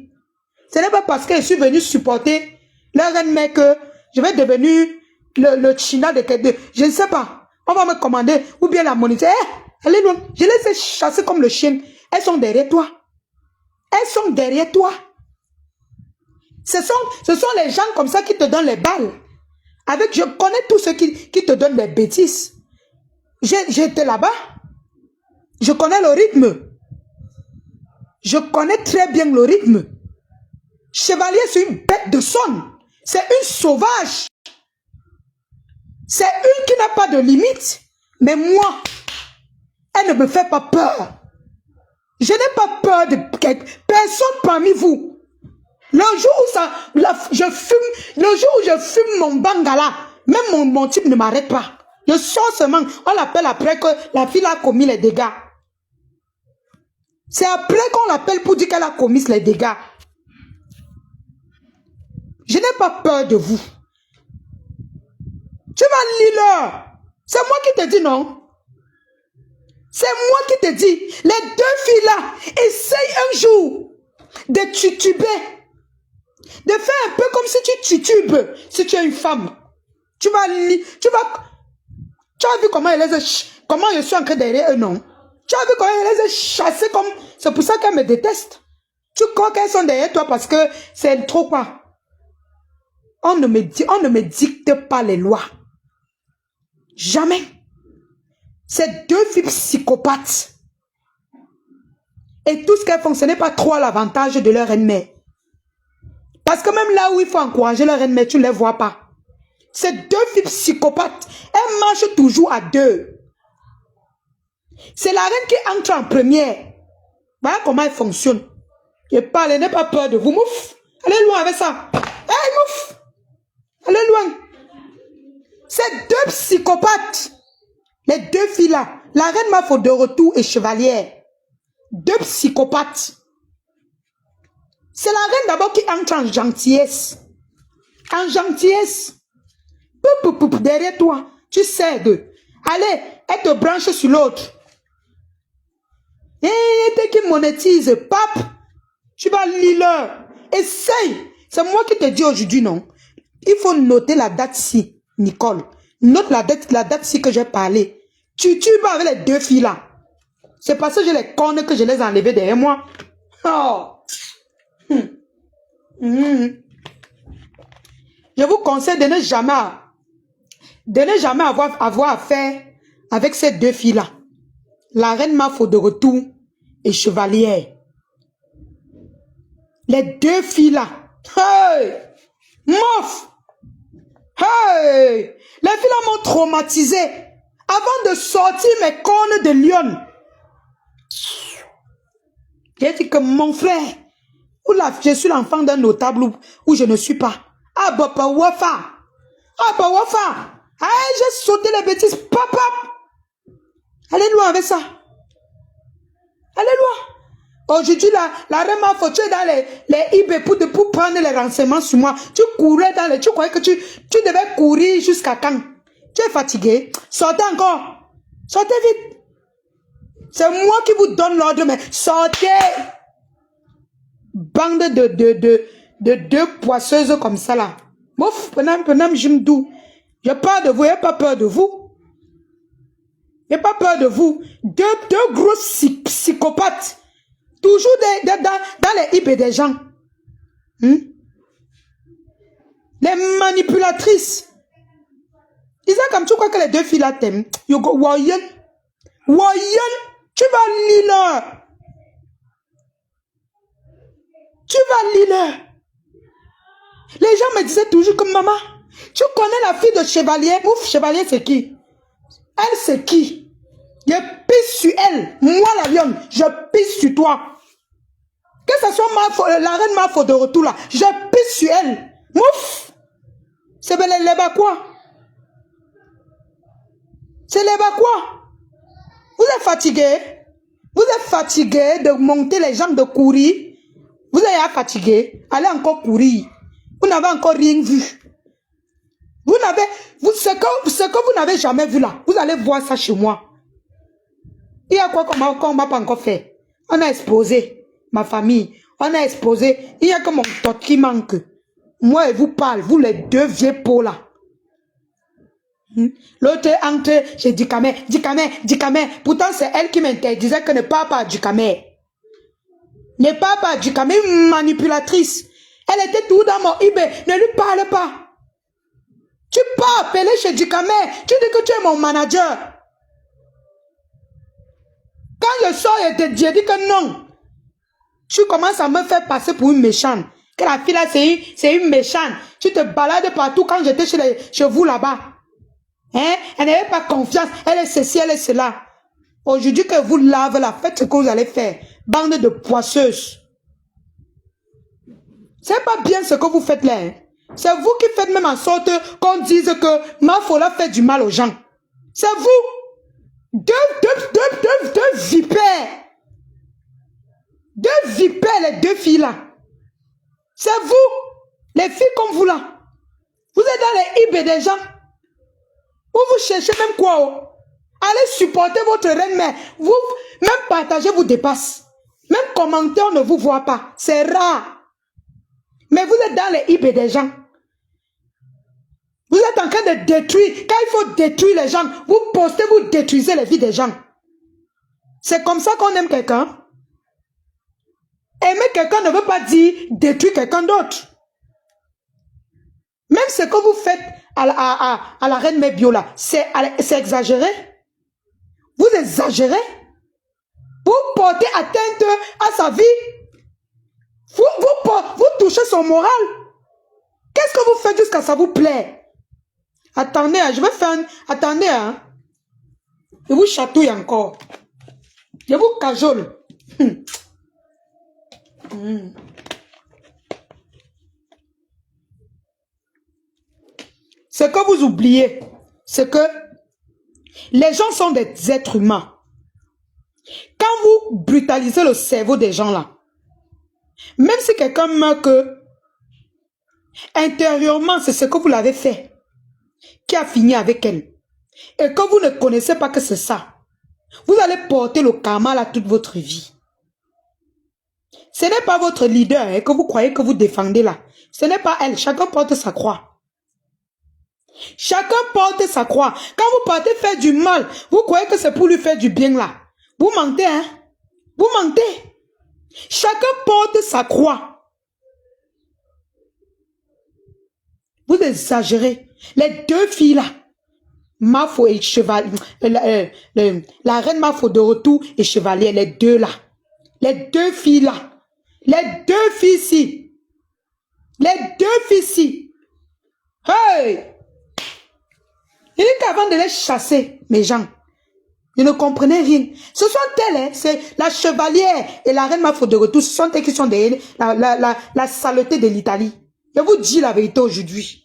Ce n'est pas parce que je suis venu supporter la reine mère que je vais devenir le China de quelqu'un. Je ne sais pas. On va me commander ou bien la monnaie. Elle est loin. Je les ai chassées comme le chien. Elles sont derrière toi. Elles sont derrière toi. Ce sont les gens comme ça qui te donnent les balles. Je connais tous ceux qui te donnent des bêtises. J'étais là-bas. Je connais le rythme. Je connais très bien le rythme. Chevalier, c'est une bête de sonne. C'est une sauvage. C'est une qui n'a pas de limite. Mais moi, elle ne me fait pas peur. Je n'ai pas peur de personne parmi vous. Le jour où je fume mon bangala, même mon type ne m'arrête pas. Je sors seulement, on l'appelle après que la fille a commis les dégâts. C'est après qu'on l'appelle pour dire qu'elle a commis les dégâts. Je n'ai pas peur de vous. Tu vas lire. C'est moi qui te dis non. C'est moi qui te dis. Les deux filles là, essaye un jour de tituber. De faire un peu comme si tu titubes. Si tu es une femme. Tu vas lire. Tu as vu comment je suis ancré derrière eux, non? Tu as vu comment je les ai chassés comme... C'est pour ça qu'elles me détestent. Tu crois qu'elles sont derrière toi parce que c'est trop quoi? On ne me dicte pas les lois. Jamais. C'est deux filles psychopathes. Et tout ce qu'elles font, ce n'est pas trop à l'avantage de leur reine-mère. Parce que même là où il faut encourager leur reine-mère, tu ne les vois pas. Ces deux filles psychopathes, elles marchent toujours à deux. C'est la reine qui entre en première. Voilà comment elle fonctionne. Je parle, n'aie pas peur de vous. Mouf. Allez loin avec ça. Hey, mouf. Allez loin. Ces deux psychopathes. Les deux filles là. La reine Mafo de retour et chevalière. Deux psychopathes. C'est la reine d'abord qui entre en gentillesse. En gentillesse. Derrière toi. Tu cèdes. Allez, elle te branche sur l'autre. Et dès qu'il monétise, pape, tu vas lire. Essaye. C'est moi qui te dis aujourd'hui, non. Il faut noter la date-ci, Nicole. Note la date-ci que j'ai parlé. Tu vas avec les deux filles là. C'est parce que je les connais que je les ai enlevées derrière moi. Oh. Je vous conseille de ne jamais avoir affaire avec ces deux filles-là. La reine Mafo de retour et Chevalière. Les deux filles-là. Hey! Mof! Hey! Les filles-là m'ont traumatisé. Avant de sortir mes cornes de lion. J'ai dit que mon frère, je suis l'enfant d'un notable où je ne suis pas. Ah, Papa Wafa. Ah, Papa Wafa. Ah, j'ai sauté les bêtises. Papa. Allez loin avec ça. Allez loin. Aujourd'hui, la reine m'a foutu dans les IB pour prendre les renseignements sur moi. Tu courais dans les... Tu croyais que tu devais courir jusqu'à quand? Tu es fatigué. Sortez encore. Sortez vite. C'est moi qui vous donne l'ordre, mais sortez. Bande de deux poisseuses comme ça là. Mouf, penam jimdou. J'ai peur de vous, j'ai pas peur de vous. J'ai pas peur de vous. Deux gros psychopathes. Toujours dans les IB des gens. Les manipulatrices. Ils ont comme tu crois que les deux filles là t'aiment. You go Wayen. Wayen. Tu vas lire. Tu vas lire. Les gens me disaient toujours que maman, tu connais la fille de Chevalier. Ouf, Chevalier c'est qui? Elle c'est qui? Je pisse sur elle. Moi la lionne, je pisse sur toi. Que ce soit la reine Mafo de retour là, je pisse sur elle. Ouf. C'est les Bakwa. C'est les Bakwa. Vous êtes fatigué? Vous êtes fatigué de monter les jambes, de courir? Vous êtes fatigué? Allez encore courir. Vous n'avez encore rien vu. Ce que vous n'avez jamais vu là, vous allez voir ça chez moi. Il y a quoi qu'on m'a pas encore fait? On a exposé ma famille. On a exposé. Il y a que mon tot qui manque. Moi et vous parle, vous les deux vieux pots là. L'autre est entré, j'ai dit Djikamé. Pourtant, c'est elle qui m'interdisait que ne parle pas à Djikamé. Ne parle pas à Djikamé, une manipulatrice. Elle était tout dans mon IB. Ne lui parle pas. Tu peux appeler chez Djikamé. Tu dis que tu es mon manager. Quand je sors et te dis que non, tu commences à me faire passer pour une méchante. Que la fille là, c'est une méchante. Tu te balades partout quand j'étais chez vous là-bas. Hein? Elle n'avait pas confiance. Elle est ceci, elle est cela. Aujourd'hui que vous lavez la fête, ce que vous allez faire. Bande de poisseuses. C'est pas bien ce que vous faites là. Hein? C'est vous qui faites même en sorte qu'on dise que Mafola fait du mal aux gens. C'est vous. Deux vipères. Deux vipères, les deux filles là. C'est vous. Les filles comme vous là. Vous êtes dans les IB des gens. Vous cherchez même quoi? Oh? Allez supporter votre reine mère. Vous, même partager vous dépasse. Même commenter, on ne vous voit pas. C'est rare. Mais vous êtes dans les IB des gens. Vous êtes en train de détruire. Quand il faut détruire les gens, vous postez, vous détruisez les vies des gens. C'est comme ça qu'on aime quelqu'un. Aimer quelqu'un ne veut pas dire détruire quelqu'un d'autre. Même ce que vous faites à la reine Mébio là, c'est exagéré. Vous exagérez. Vous portez atteinte à sa vie. Vous touchez son moral. Qu'est-ce que vous faites jusqu'à ça vous plaît? Attendez, je vais faire attendez, hein. Je vous chatouille encore. Je vous cajole. Ce que vous oubliez, c'est que les gens sont des êtres humains. Quand vous brutalisez le cerveau des gens là, même si quelqu'un meurt que intérieurement, c'est ce que vous l'avez fait qui a fini avec elle. Et que vous ne connaissez pas que c'est ça. Vous allez porter le karma là toute votre vie. Ce n'est pas votre leader hein, que vous croyez que vous défendez là. Ce n'est pas elle. Chacun porte sa croix. Chacun porte sa croix. Quand vous partez faire du mal, vous croyez que c'est pour lui faire du bien là. Vous mentez, hein? Vous mentez. Chacun porte sa croix. Vous exagérez. Les deux filles là, Mafo et chevalier, la reine Mafo de retour et chevalier, les deux là. Les deux filles là. Les deux filles ici. Les deux filles ici. Hey! Il dit qu'avant de les chasser, mes gens, ils ne comprenaient rien. Ce sont elles, hein, c'est la chevalière et la reine Mafo de retour, ce sont elles qui sont derrière la saleté de l'Italie. Je vous dis la vérité aujourd'hui.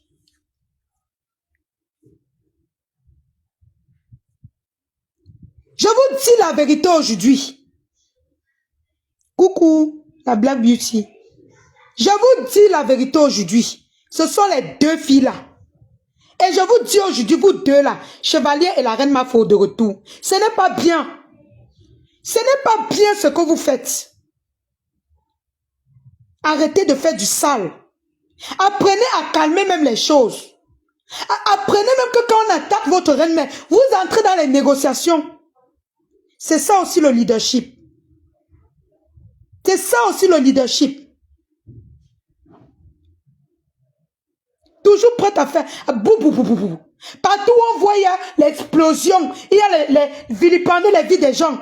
Je vous dis la vérité aujourd'hui. Coucou, la Black Beauty. Je vous dis la vérité aujourd'hui. Ce sont les deux filles là. Et je vous dis aujourd'hui, vous deux là, chevalier et la reine Mafo de retour. Ce n'est pas bien. Ce n'est pas bien ce que vous faites. Arrêtez de faire du sale. Apprenez à calmer même les choses. Apprenez même que quand on attaque votre reine, vous entrez dans les négociations. C'est ça aussi le leadership. C'est ça aussi le leadership. Toujours prête à faire bou bou bou bou bou. Partout où on voit, il y a l'explosion, il y a les vilipender les vies des gens.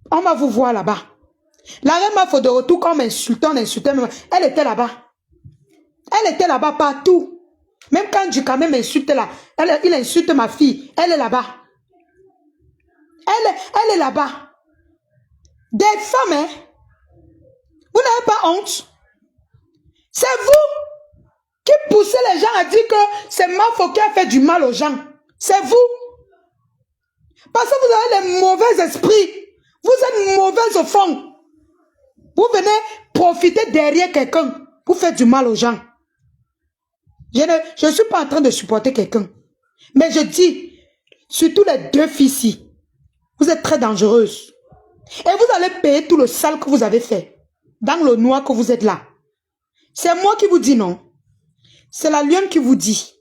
On va vous voir là-bas. La reine Mafo de retour, comme insultant, elle était là-bas. Elle était là-bas partout. Même quand du quand même insulte là, il insulte ma fille, elle est là-bas. Elle est là-bas. Des femmes, hein? Vous n'avez pas honte? C'est vous qui poussez les gens à dire que c'est Mafo qui a fait du mal aux gens. C'est vous. Parce que vous avez des mauvais esprits. Vous êtes mauvais au fond. Vous venez profiter derrière quelqu'un pour faire du mal aux gens. Je ne suis pas en train de supporter quelqu'un. Mais je dis, surtout les deux filles ici, vous êtes très dangereuses. Et vous allez payer tout le sale que vous avez fait. Dans le noir que vous êtes là. C'est moi qui vous dis non. C'est la lionne qui vous dit.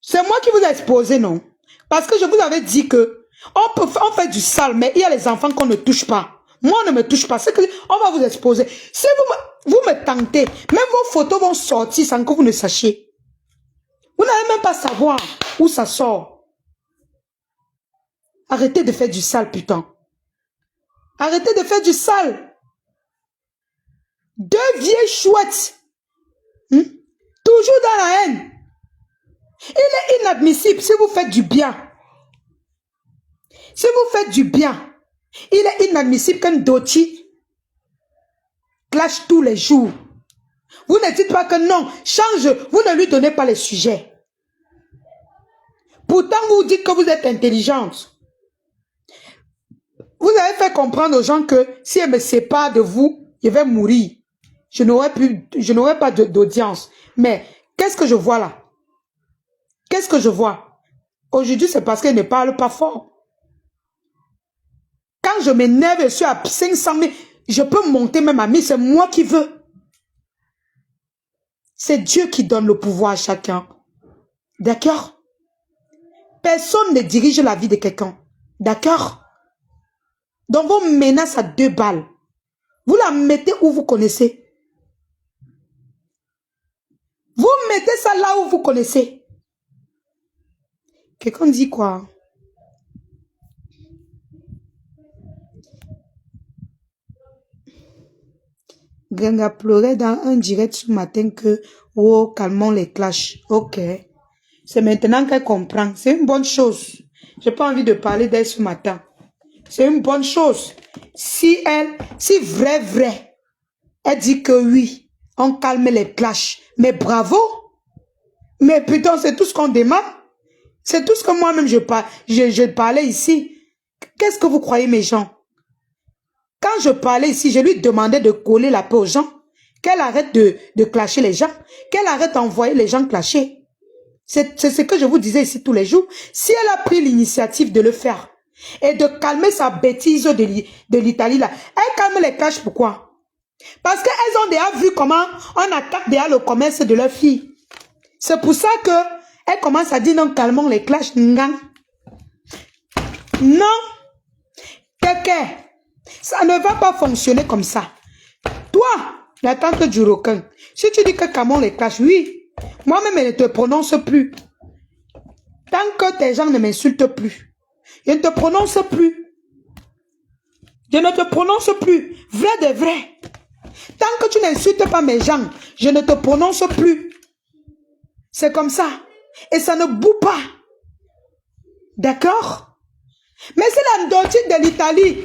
C'est moi qui vous ai exposé non. Parce que je vous avais dit que on fait du sale, mais il y a les enfants qu'on ne touche pas. Moi, on ne me touche pas. C'est que on va vous exposer. Si vous me tentez, même vos photos vont sortir sans que vous ne sachiez. Vous n'allez même pas savoir où ça sort. Arrêtez de faire du sale, putain. Arrêtez de faire du sale. Deux vieilles chouettes. Toujours dans la haine. Il est inadmissible si vous faites du bien. Si vous faites du bien, il est inadmissible qu'un Doti clash tous les jours. Vous ne dites pas que non, change, vous ne lui donnez pas les sujets. Pourtant, vous dites que vous êtes intelligente. Vous avez fait comprendre aux gens que si elle me sépare de vous, je vais mourir. Je n'aurai pas d'audience. Mais qu'est-ce que je vois là? Qu'est-ce que je vois? Aujourd'hui, c'est parce qu'elle ne parle pas fort. Quand je m'énerve, je suis à 500 000, je peux monter même à 1000, c'est moi qui veux. C'est Dieu qui donne le pouvoir à chacun. D'accord? Personne ne dirige la vie de quelqu'un. D'accord? Donc vos menaces à 2 balles, vous la mettez où vous connaissez. Vous mettez ça là où vous connaissez. Quelqu'un dit quoi? Ganga pleurait dans un direct ce matin que oh, calmons les clashs. Ok. C'est maintenant qu'elle comprend. C'est une bonne chose. J'ai pas envie de parler d'elle ce matin. C'est une bonne chose. Si vrai, elle dit que oui, on calme les clashs. Mais bravo. Mais putain, c'est tout ce qu'on demande. C'est tout ce que moi-même je parlais ici. Qu'est-ce que vous croyez, mes gens? Quand je parlais ici, je lui demandais de coller la paix aux gens. Qu'elle arrête de clasher les gens. Qu'elle arrête d'envoyer les gens clasher. C'est ce que je vous disais ici tous les jours. Si elle a pris l'initiative de le faire et de calmer sa bêtise de l'Italie là, elle calme les clashs pourquoi? Parce qu'elles ont déjà vu comment on attaque déjà le commerce de leurs filles. C'est pour ça que elle commence à dire non, calmons les clashs. Non. Quelqu'un. Ça ne va pas fonctionner comme ça. Toi, la tante du requin, si tu dis que calmons les clashs, oui, moi-même, elle ne te prononce plus. Tant que tes gens ne m'insultent plus, je ne te prononce plus. Je ne te prononce plus. Vrai de vrai. Tant que tu n'insultes pas mes gens, je ne te prononce plus. C'est comme ça. Et ça ne boue pas. D'accord? Mais si la dotine de l'Italie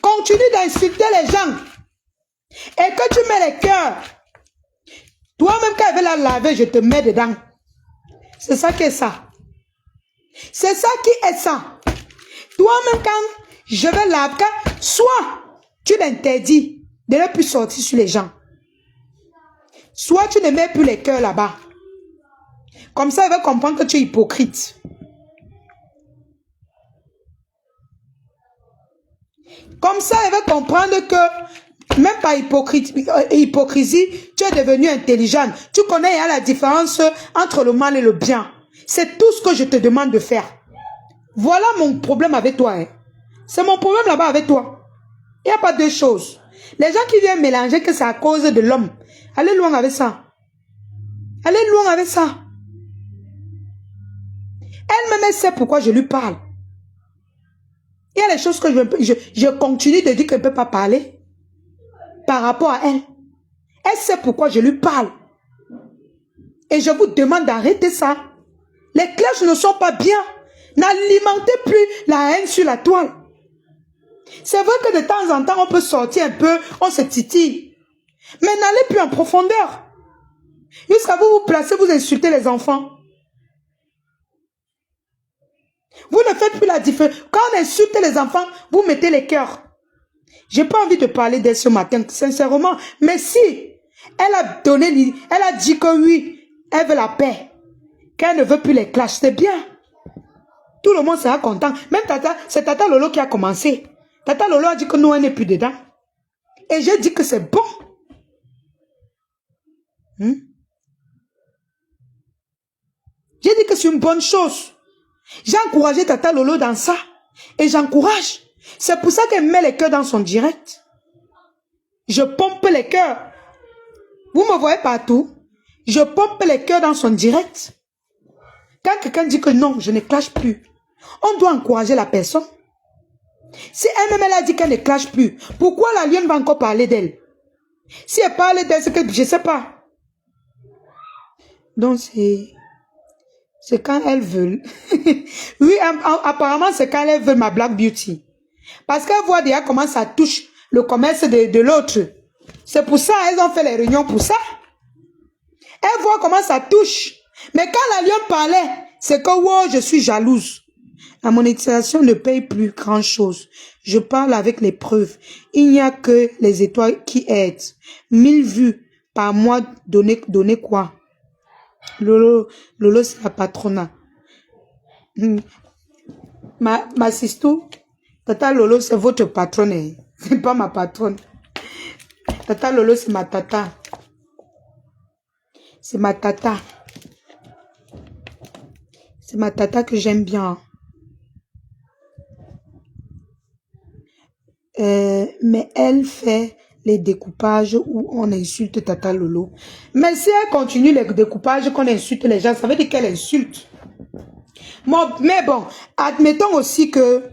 continue d'insulter les gens et que tu mets les cœurs, toi-même quand elle veut la laver, je te mets dedans. C'est ça qui est ça. C'est ça qui est ça. Toi-même quand je vais laver, soit tu l'interdis de ne plus sortir sur les gens, soit tu ne mets plus les cœurs là-bas. Comme ça, elle va comprendre que tu es hypocrite. Comme ça, elle va comprendre que, même par hypocrisie, tu es devenue intelligente. Tu connais la différence entre le mal et le bien. C'est tout ce que je te demande de faire. Voilà mon problème avec toi. Hein. C'est mon problème là-bas avec toi. Il n'y a pas deux choses. Les gens qui viennent mélanger que c'est à cause de l'homme. Allez loin avec ça. Allez loin avec ça. Elle-même, elle sait pourquoi je lui parle. Il y a des choses que je continue de dire qu'elle ne peut pas parler par rapport à elle. Elle sait pourquoi je lui parle. Et je vous demande d'arrêter ça. Les clashs ne sont pas bien. N'alimentez plus la haine sur la toile. C'est vrai que de temps en temps, on peut sortir un peu, on se titille. Mais n'allez plus en profondeur. Jusqu'à vous placez, vous insultez les enfants. Vous ne faites plus la différence. Quand on insulte les enfants, vous mettez les cœurs. J'ai pas envie de parler d'elle ce matin, sincèrement. Mais si elle a donné, elle a dit que oui, elle veut la paix, qu'elle ne veut plus les clashs, c'est bien. Tout le monde sera content. Même Tata, c'est Tata Lolo qui a commencé. Tata Lolo a dit que nous, elle n'est plus dedans. Et j'ai dit que c'est bon. J'ai dit que c'est une bonne chose. J'ai encouragé Tata Lolo dans ça. Et j'encourage. C'est pour ça qu'elle met les cœurs dans son direct. Je pompe les cœurs. Vous me voyez partout. Je pompe les cœurs dans son direct. Quand quelqu'un dit que non, je ne clash plus, on doit encourager la personne. Si elle-même elle a dit qu'elle ne clash plus, pourquoi la lionne va encore parler d'elle? Si elle parle d'elle, c'est que je ne sais pas. Donc c'est quand elles veulent. Oui, apparemment c'est quand elles veulent ma Black Beauty. Parce qu'elles voient déjà comment ça touche le commerce de l'autre. C'est pour ça elles ont fait les réunions pour ça. Elles voient comment ça touche. Mais quand la lionne parlait, c'est que wow, je suis jalouse. La monétisation ne paye plus grand chose. Je parle avec les preuves. Il n'y a que les étoiles qui aident. 1000 vues par mois, donner quoi? Lolo c'est la patronat. Ma sistou, Tata Lolo c'est votre patronne. C'est pas ma patronne. Tata Lolo c'est ma tata. C'est ma tata. C'est ma tata que j'aime bien. Mais elle fait les découpages où on insulte Tata Lolo. Mais si elle continue les découpages qu'on insulte les gens, ça veut dire qu'elle insulte. Mais bon, admettons aussi que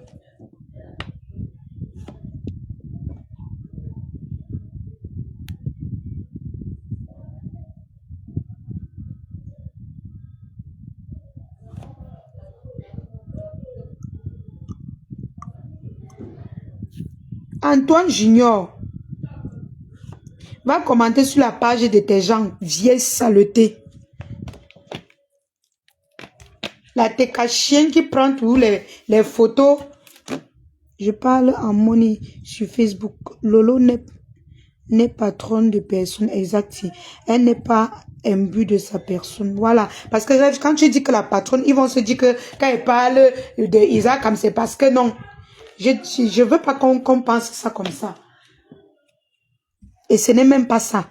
Antoine Junior va commenter sur la page de tes gens, vieille saleté. La TK chien qui prend tous les photos. Je parle en money sur Facebook. Lolo n'est patronne de personne, exact. Elle n'est pas imbu de sa personne. Voilà. Parce que quand tu dis que la patronne, ils vont se dire que quand elle parle de Isaac, comme c'est parce que non. Je veux pas qu'on pense ça comme ça. Et ce n'est même pas ça.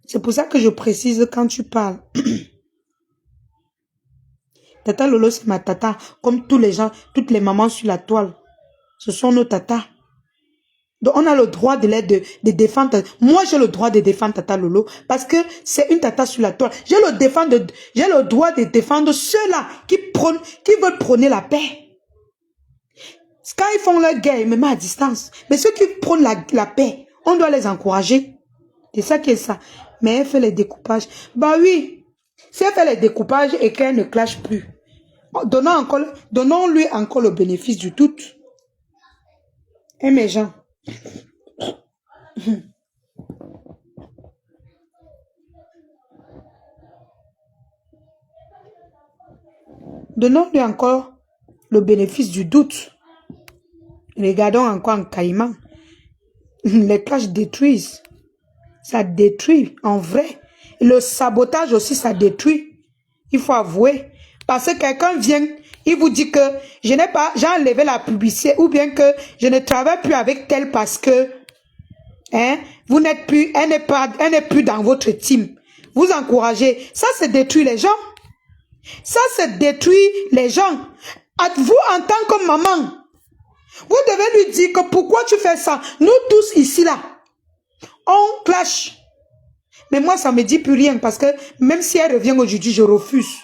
C'est pour ça que je précise quand tu parles. Tata Lolo, c'est ma tata. Comme tous les gens, toutes les mamans sur la toile. Ce sont nos tatas. Donc, on a le droit de défendre. Moi, j'ai le droit de défendre Tata Lolo parce que c'est une tata sur la toile. J'ai le droit de défendre ceux-là qui veulent prôner la paix. Quand ils font leur guerre, ils me mettent à distance. Mais ceux qui prônent la paix, on doit les encourager. C'est ça qui est ça. Mais elle fait les découpages. Bah oui, si elle fait les découpages et qu'elle ne clash plus, donnons-lui encore le bénéfice du doute. Et mes gens, donnons-lui encore le bénéfice du doute. Regardons encore en Caïman. Les clashs détruisent. Ça détruit, en vrai. Le sabotage aussi, ça détruit. Il faut avouer. Parce que quelqu'un vient, il vous dit que j'ai enlevé la publicité ou bien que je ne travaille plus avec tel parce que vous n'êtes plus, elle n'est plus dans votre team. Vous encouragez. Ça, c'est détruit les gens. Ça, c'est détruit les gens. Vous, en tant que maman, vous devez lui dire que pourquoi tu fais ça. Nous tous ici, là, on clash. Mais moi, ça ne me dit plus rien parce que même si elle revient aujourd'hui, je refuse.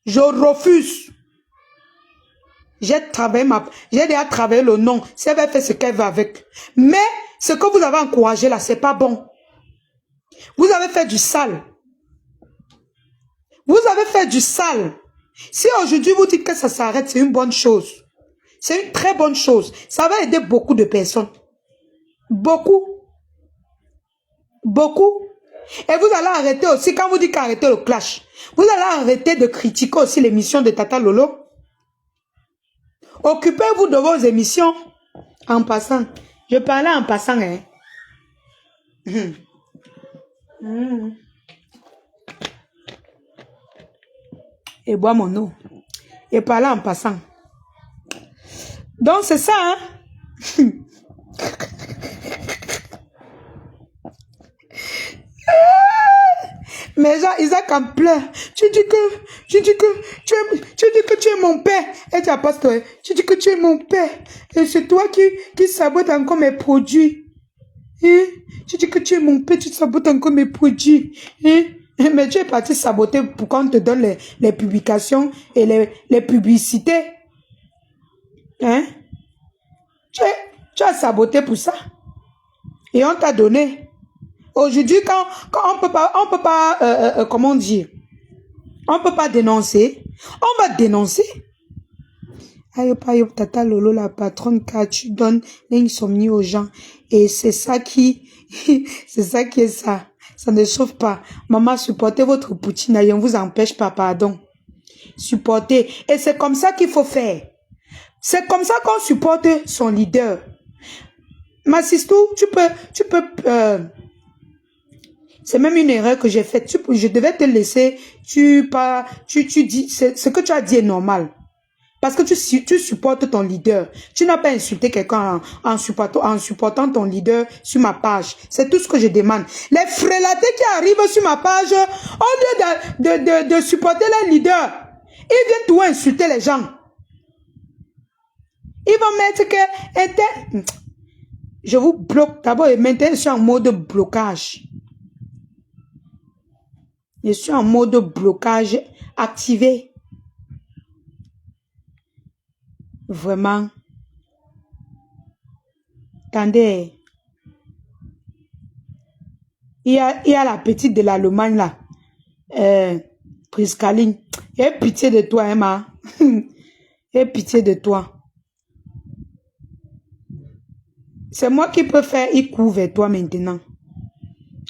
Je refuse. J'ai déjà travaillé le nom. Si elle va faire ce qu'elle veut avec. Mais ce que vous avez encouragé là, c'est pas bon. Vous avez fait du sale. Vous avez fait du sale. Si aujourd'hui vous dites que ça s'arrête, c'est une bonne chose. C'est une très bonne chose. Ça va aider beaucoup de personnes. Beaucoup. Beaucoup. Et vous allez arrêter aussi, quand vous dites qu'arrêtez le clash, vous allez arrêter de critiquer aussi l'émission de Tata Lolo. Occupez-vous de vos émissions en passant. Je parlais en passant, hein. Et bois mon eau. Et parlais en passant. Donc c'est ça, hein. Mais genre, Isaac en pleure. Tu dis que tu es mon père. Et tu as pas tu dis que tu es mon père. Et c'est toi qui sabote encore mes produits. Hein? Tu dis que tu es mon père, tu sabotes encore mes produits. Hein? Mais tu es parti saboter pour qu'on te donne les publications et les publicités. Hein? Tu as saboté pour ça. Et on t'a donné. Aujourd'hui, quand on peut pas, comment dire, on peut pas dénoncer, on va dénoncer. Ayo Tata Lolo, la patronne, car tu donnes l'insomnie aux gens. Et c'est ça c'est ça qui est ça. Ça ne chauffe pas. Maman, supportez votre poutine, on ne vous empêche pas, pardon. Supportez. Et c'est comme ça qu'il faut faire. C'est comme ça qu'on supporte son leader. Ma sister, tu peux, c'est même une erreur que j'ai faite. Je devais te laisser, tu dis, ce que tu as dit est normal. Parce que tu supportes ton leader. Tu n'as pas insulté quelqu'un en supportant ton leader sur ma page. C'est tout ce que je demande. Les frélatés qui arrivent sur ma page, au lieu de supporter les leaders, ils viennent tout insulter les gens. Ils vont mettre que... Je vous bloque d'abord et maintenant je suis en mode blocage. Je suis en mode blocage activé. Vraiment. Attendez. Il y a la petite de l'Allemagne là. Priscaline. Aie pitié de toi, Emma. Aie pitié de toi. C'est moi qui peux faire il court vers toi maintenant.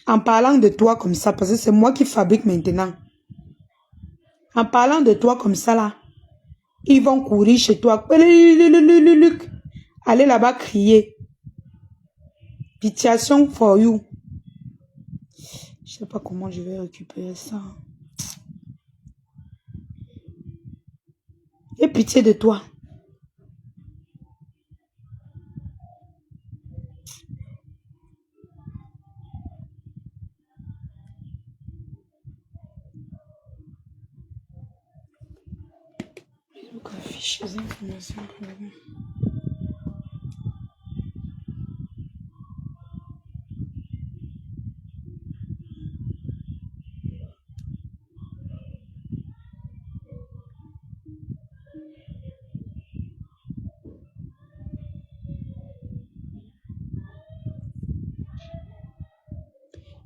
En parlant de toi comme ça, parce que c'est moi qui fabrique maintenant. En parlant de toi comme ça là, ils vont courir chez toi. Allez là-bas crier. Pitiation for you. Je sais pas comment je vais récupérer ça. Aie pitié de toi. Fichiers informations.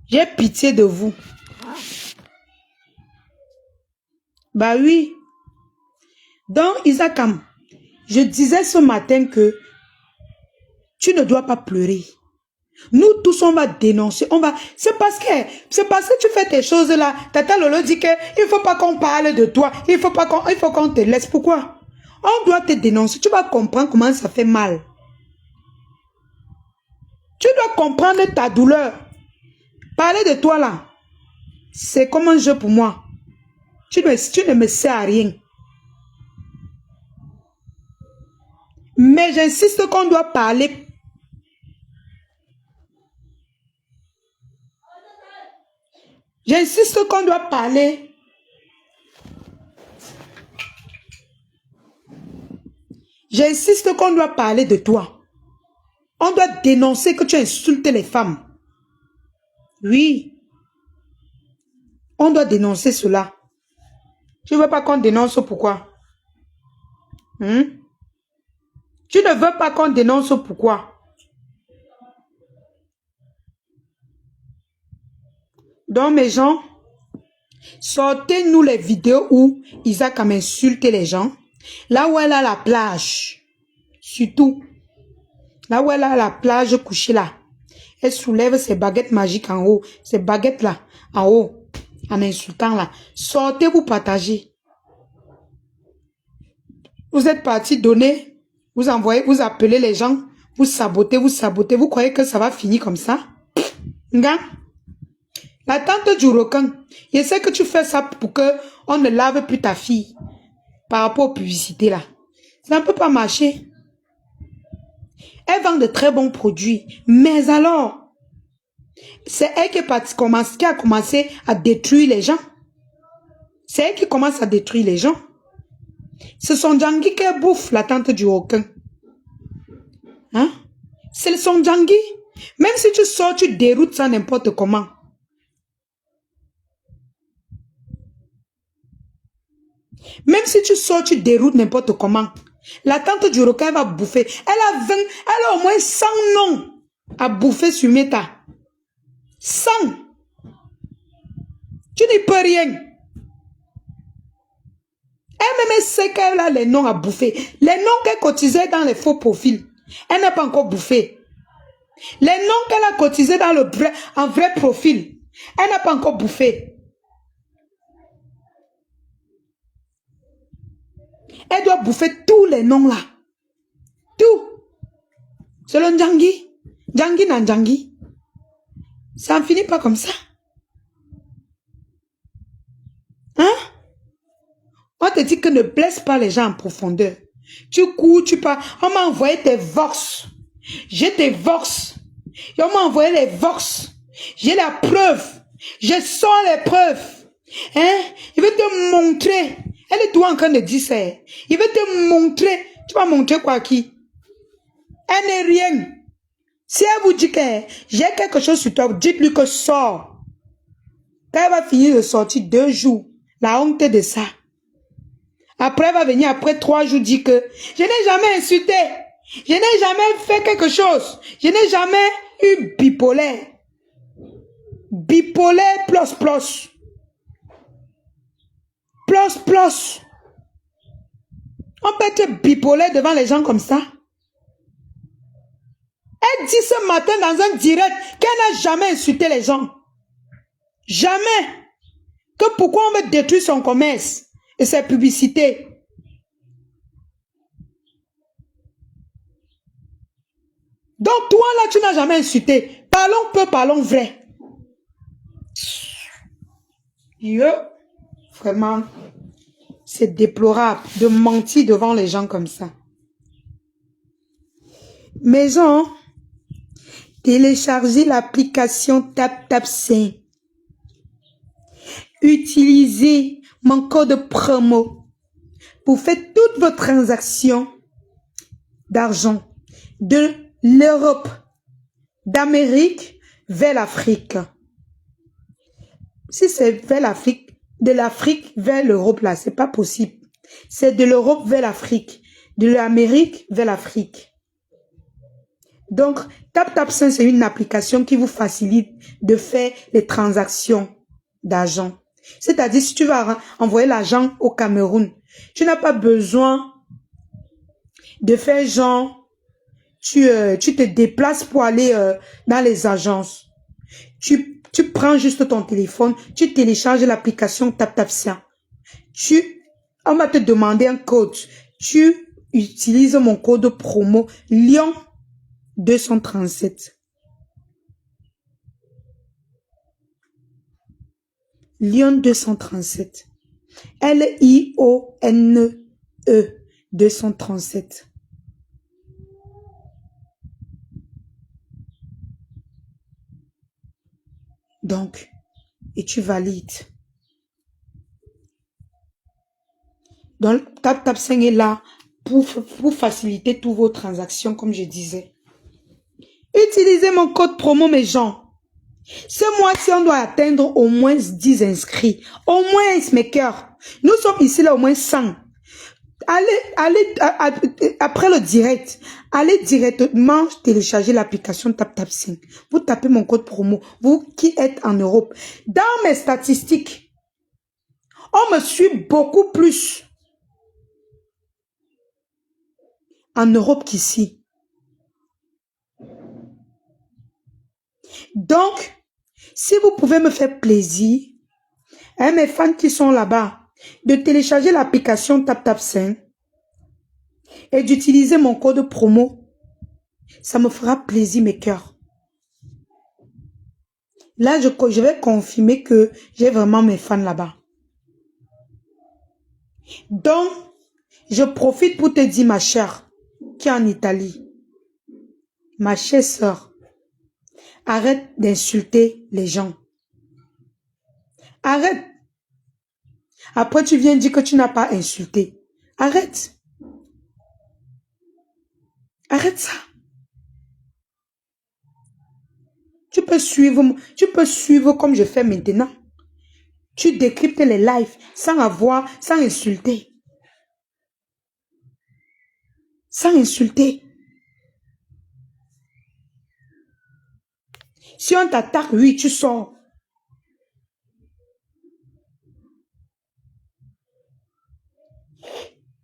J'ai pitié de vous. Bah oui. Donc, Isakam, je disais ce matin que tu ne dois pas pleurer. Nous tous, on va dénoncer. C'est parce que tu fais tes choses là. Tata Lolo dit que il faut pas qu'on parle de toi. Il faut qu'on te laisse. Pourquoi? On doit te dénoncer. Tu vas comprendre comment ça fait mal. Tu dois comprendre ta douleur. Parler de toi là, c'est comme un jeu pour moi. Tu ne me sers à rien. Mais j'insiste qu'on doit parler. J'insiste qu'on doit parler. J'insiste qu'on doit parler de toi. On doit dénoncer que tu insultes les femmes. Oui. On doit dénoncer cela. Tu ne veux pas qu'on dénonce pourquoi? Tu ne veux pas qu'on dénonce pourquoi? Donc mes gens, sortez-nous les vidéos où Isaac a insulté les gens. Là où elle a la plage. Surtout. Là où elle a la plage couchée là. Elle soulève ses baguettes magiques en haut. Ces baguettes là, en haut. En insultant là. Sortez, vous partagez. Vous êtes parti donner. Vous envoyez, vous appelez les gens. Vous sabotez, vous sabotez. Vous croyez que ça va finir comme ça? Nga? La tante du requin. Je sais que tu fais ça pour que on ne lave plus ta fille. Par rapport aux publicités là. Ça ne peut pas marcher. Elle vend de très bons produits. Mais alors, c'est elle qui a commencé à détruire les gens. C'est elle qui commence à détruire les gens. C'est son Djangui qui bouffe la tante du requin. Hein? C'est son Djangui. Même si tu sors, tu déroutes ça n'importe comment. Même si tu sors, tu déroutes n'importe comment. La tante du requin va bouffer. Elle a au moins 100 noms à bouffer sur Meta. 100. Tu n'y peux rien. Elle-même sait qu'elle a les noms à bouffer. Les noms qu'elle cotisait dans les faux profils. Elle n'a pas encore bouffé. Les noms qu'elle a cotisés dans en vrai profil. Elle n'a pas encore bouffé. Elle doit bouffer tous les noms là. Tout. Selon Djangui. Djangui n'a Djangui. Ça ne finit pas comme ça. Hein? On te dit que ne blesse pas les gens en profondeur. Tu cours, tu pars. On m'a envoyé tes vox. J'ai tes vox. Et on m'a envoyé les vox. J'ai la preuve. Je sors les preuves. Hein? Il veut te montrer. Elle est toi en train de dire ça. Il veut te montrer. Tu vas montrer quoi à qui? Elle n'est rien. Si elle vous dit que j'ai quelque chose sur toi, dites-lui que sort. Quand elle va finir de sortir 2 jours, la honte de ça. Après, elle va venir après 3 jours dire que je n'ai jamais insulté. Je n'ai jamais fait quelque chose. Je n'ai jamais eu bipolaire. Bipolaire plus. Plus. On peut être bipolaire devant les gens comme ça. Elle dit ce matin dans un direct qu'elle n'a jamais insulté les gens. Jamais. Que pourquoi on veut détruire son commerce et ses publicités. Donc toi là, tu n'as jamais insulté. Parlons peu, parlons vrai. Vraiment, c'est déplorable de mentir devant les gens comme ça. Maison, téléchargez l'application TapTapSend. Utilisez mon code promo pour faire toutes vos transactions d'argent de l'Europe, d'Amérique vers l'Afrique. Si c'est vers l'Afrique, de l'Afrique vers l'Europe, là, c'est pas possible. C'est de l'Europe vers l'Afrique, de l'Amérique vers l'Afrique. Donc, TapTapSend, c'est une application qui vous facilite de faire les transactions d'argent. C'est-à-dire, si tu vas envoyer l'argent au Cameroun, tu n'as pas besoin de faire genre, tu te déplaces pour aller dans les agences. Tu prends juste ton téléphone, tu télécharges l'application TapTapSend. On va te demander un code. Tu utilises mon code promo Lyon 237. Lyon 237. L-I-O-N-E 237. Donc, et tu valides. Donc, TapTapSend est là pour faciliter toutes vos transactions, comme je disais. Utilisez mon code promo, mes gens. Ce mois-ci, on doit atteindre au moins 10 inscrits. Au moins, mes cœurs. Nous sommes ici, là, au moins 100. Allez, après le direct, allez directement télécharger l'application TapTapSend. Vous tapez mon code promo. Vous qui êtes en Europe. Dans mes statistiques, on me suit beaucoup plus en Europe qu'ici. Donc, si vous pouvez me faire plaisir, hein, mes fans qui sont là-bas, de télécharger l'application TapTapSend et d'utiliser mon code promo, ça me fera plaisir, mes cœurs. Là, je vais confirmer que j'ai vraiment mes fans là-bas. Donc, je profite pour te dire, ma chère, qui est en Italie, ma chère sœur, arrête d'insulter les gens. Arrête. Après, tu viens dire que tu n'as pas insulté. Arrête. Arrête ça. Tu peux suivre comme je fais maintenant. Tu décryptes les lives sans insulter. Sans insulter. Si on t'attaque, oui, tu sors.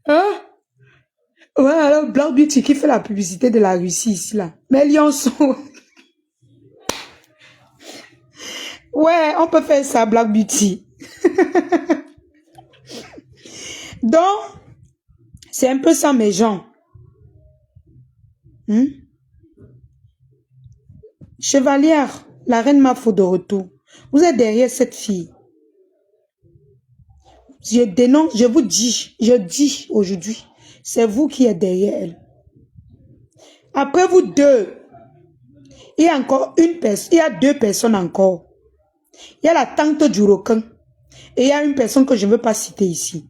Hein? Ouais, alors Black Beauty qui fait la publicité de la Russie ici, là. Mais Lyonçon. Ouais, on peut faire ça, Black Beauty. Donc, c'est un peu ça, mes gens. Chevalière, la reine Mafo de retour. Vous êtes derrière cette fille. Je dénonce, je vous dis, je dis aujourd'hui, c'est vous qui êtes derrière elle. Après vous deux, il y a encore une personne, il y a deux personnes encore. Il y a la tante du requin et il y a une personne que je ne veux pas citer ici.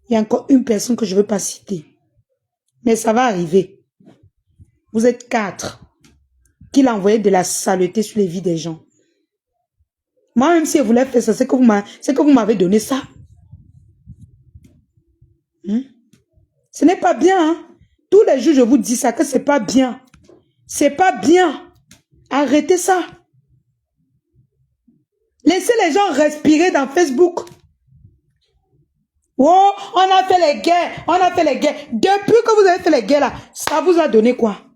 Il y a encore une personne que je ne veux pas citer. Mais ça va arriver. Vous êtes 4 qui l'a envoyé de la saleté sur les vies des gens. Moi, même si je voulais faire ça, c'est que vous m'avez donné ça. Ce n'est pas bien. Hein? Tous les jours, je vous dis ça, que ce n'est pas bien. C'est pas bien. Arrêtez ça. Laissez les gens respirer dans Facebook. Oh, on a fait les guerres. On a fait les guerres. Depuis que vous avez fait les guerres là, ça vous a donné quoi?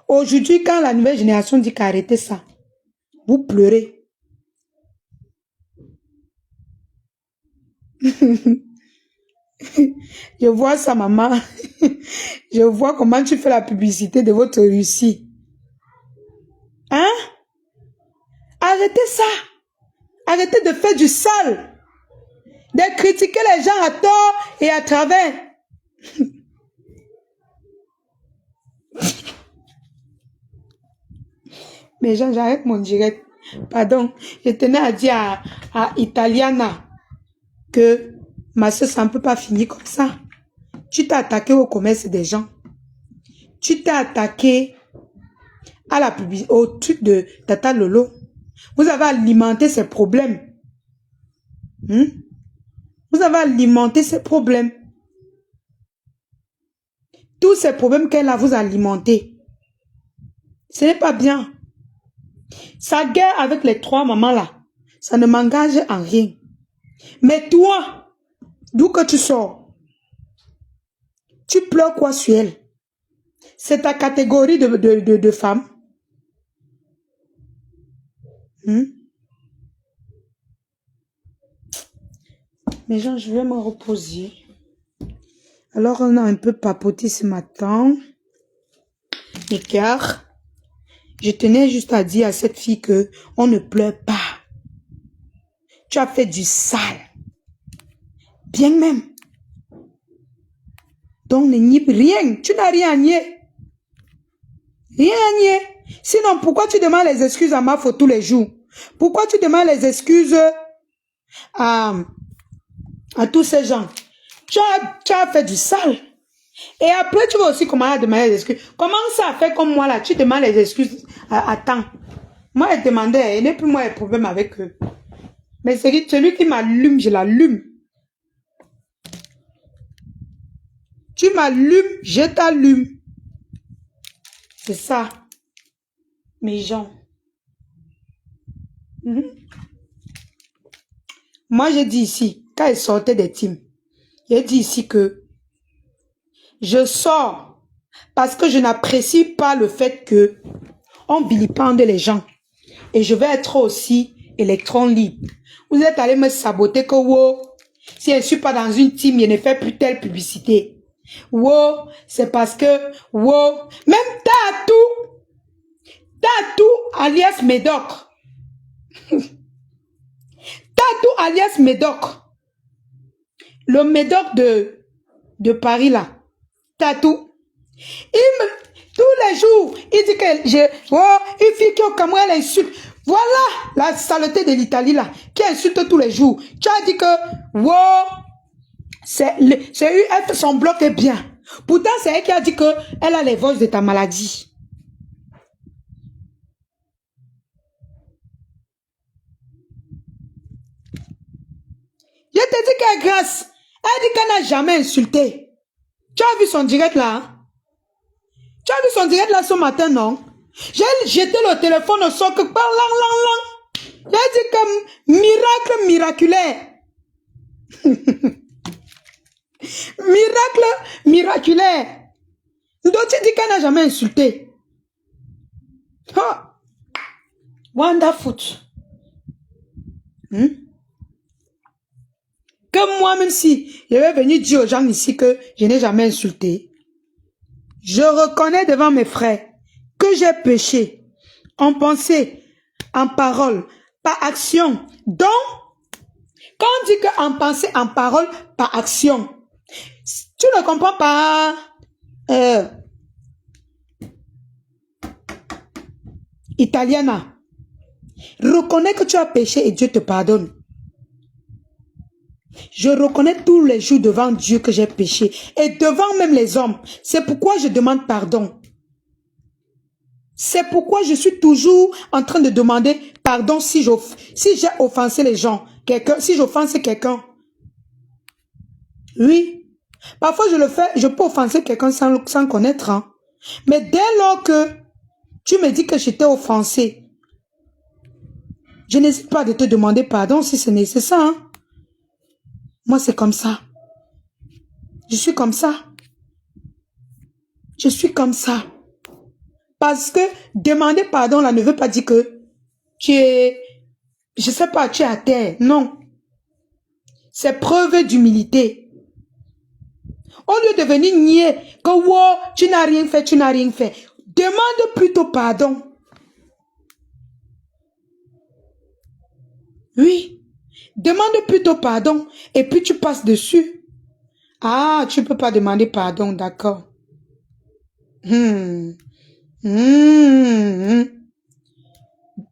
Aujourd'hui, quand la nouvelle génération dit qu'arrêtez ça, vous pleurez. Je vois ça, maman. Je vois comment tu fais la publicité de votre Russie. Hein? Arrêtez ça. Arrêtez de faire du sale. De critiquer les gens à tort et à travers. Mais gens, j'arrête mon direct. Pardon. Je tenais à dire à Italiana que ma soeur, ça ne peut pas finir comme ça. Tu t'es attaqué au commerce des gens. Tu t'es attaqué à la publicité, au truc de Tata Lolo. Vous avez alimenté ces problèmes. Vous avez alimenté ces problèmes. Tous ces problèmes qu'elle a, vous alimenté. Ce n'est pas bien. Sa guerre avec les 3 mamans là, ça ne m'engage en rien. Mais toi, d'où que tu sors, tu pleures quoi sur elle? C'est ta catégorie de femme. Mais genre, je vais me reposer. Alors, on a un peu papoté ce matin. Et car, je tenais juste à dire à cette fille que on ne pleure pas. Tu as fait du sale. Bien même. Donc, ne nie rien. Tu n'as rien à nier. Rien à nier. Sinon, pourquoi tu demandes les excuses à Mafo tous les jours? Pourquoi tu demandes les excuses à tous ces gens? Tu as fait du sale. Et après, tu vas aussi commencer à demander les excuses. Comment ça fait comme moi là? Tu demandes les excuses à temps. Moi, elle demandait, il n'est plus moi le problème avec eux. Mais c'est celui qui m'allume, je l'allume. Tu m'allumes, je t'allume. C'est ça. Mes gens. Moi, j'ai dit ici, quand elle sortait des teams, j'ai dit ici que je sors parce que je n'apprécie pas le fait que on vilipende les gens. Et je vais être aussi électron libre. Vous êtes allé me saboter que wow, si je ne suis pas dans une team, je ne fais plus telle publicité. Wow, c'est parce que wow, même Tatou alias Médoc. Tatou alias Médoc. Le Médoc de Paris là. Tatou. Tous les jours, il dit que une fille qui est au Cameroun, elle insulte. Voilà la saleté de l'Italie là, qui insulte tous les jours. Tu as dit que, c'est UF, son bloc est bien. Pourtant, c'est elle qui a dit que elle a les voix de ta maladie. Je te dis qu'elle est grâce. Elle dit qu'elle n'a jamais insulté. Tu as vu son direct là? Hein? Tu as vu son direct là ce matin, non? J'ai jeté le téléphone au sol que par lang. J'ai dit comme miracle miraculaire. Miracle miraculaire. Donc tu dis qu'elle n'a jamais insulté. Oh. Wonderful. Que moi, même si je vais venir dire aux gens ici que je n'ai jamais insulté, je reconnais devant mes frères que j'ai péché en pensée, en parole, par action. Donc, quand on dit qu'en pensée, en parole, par action, tu ne comprends pas. Italiana, reconnais que tu as péché et Dieu te pardonne. Je reconnais tous les jours devant Dieu que j'ai péché et devant même les hommes. C'est pourquoi je demande pardon. C'est pourquoi je suis toujours en train de demander pardon si j'ai offensé les gens, si j'offense quelqu'un. Oui. Parfois je le fais, je peux offenser quelqu'un sans connaître. Hein. Mais dès lors que tu me dis que je t'ai offensé, je n'hésite pas de te demander pardon si c'est nécessaire. Hein. Moi, c'est comme ça. Je suis comme ça. Je suis comme ça. Parce que demander pardon, là, ne veut pas dire que tu es, je sais pas, tu es à terre. Non. C'est preuve d'humilité. Au lieu de venir nier que, wow, tu n'as rien fait, tu n'as rien fait. Demande plutôt pardon. Oui. Demande plutôt pardon et puis tu passes dessus. Ah, tu ne peux pas demander pardon, d'accord.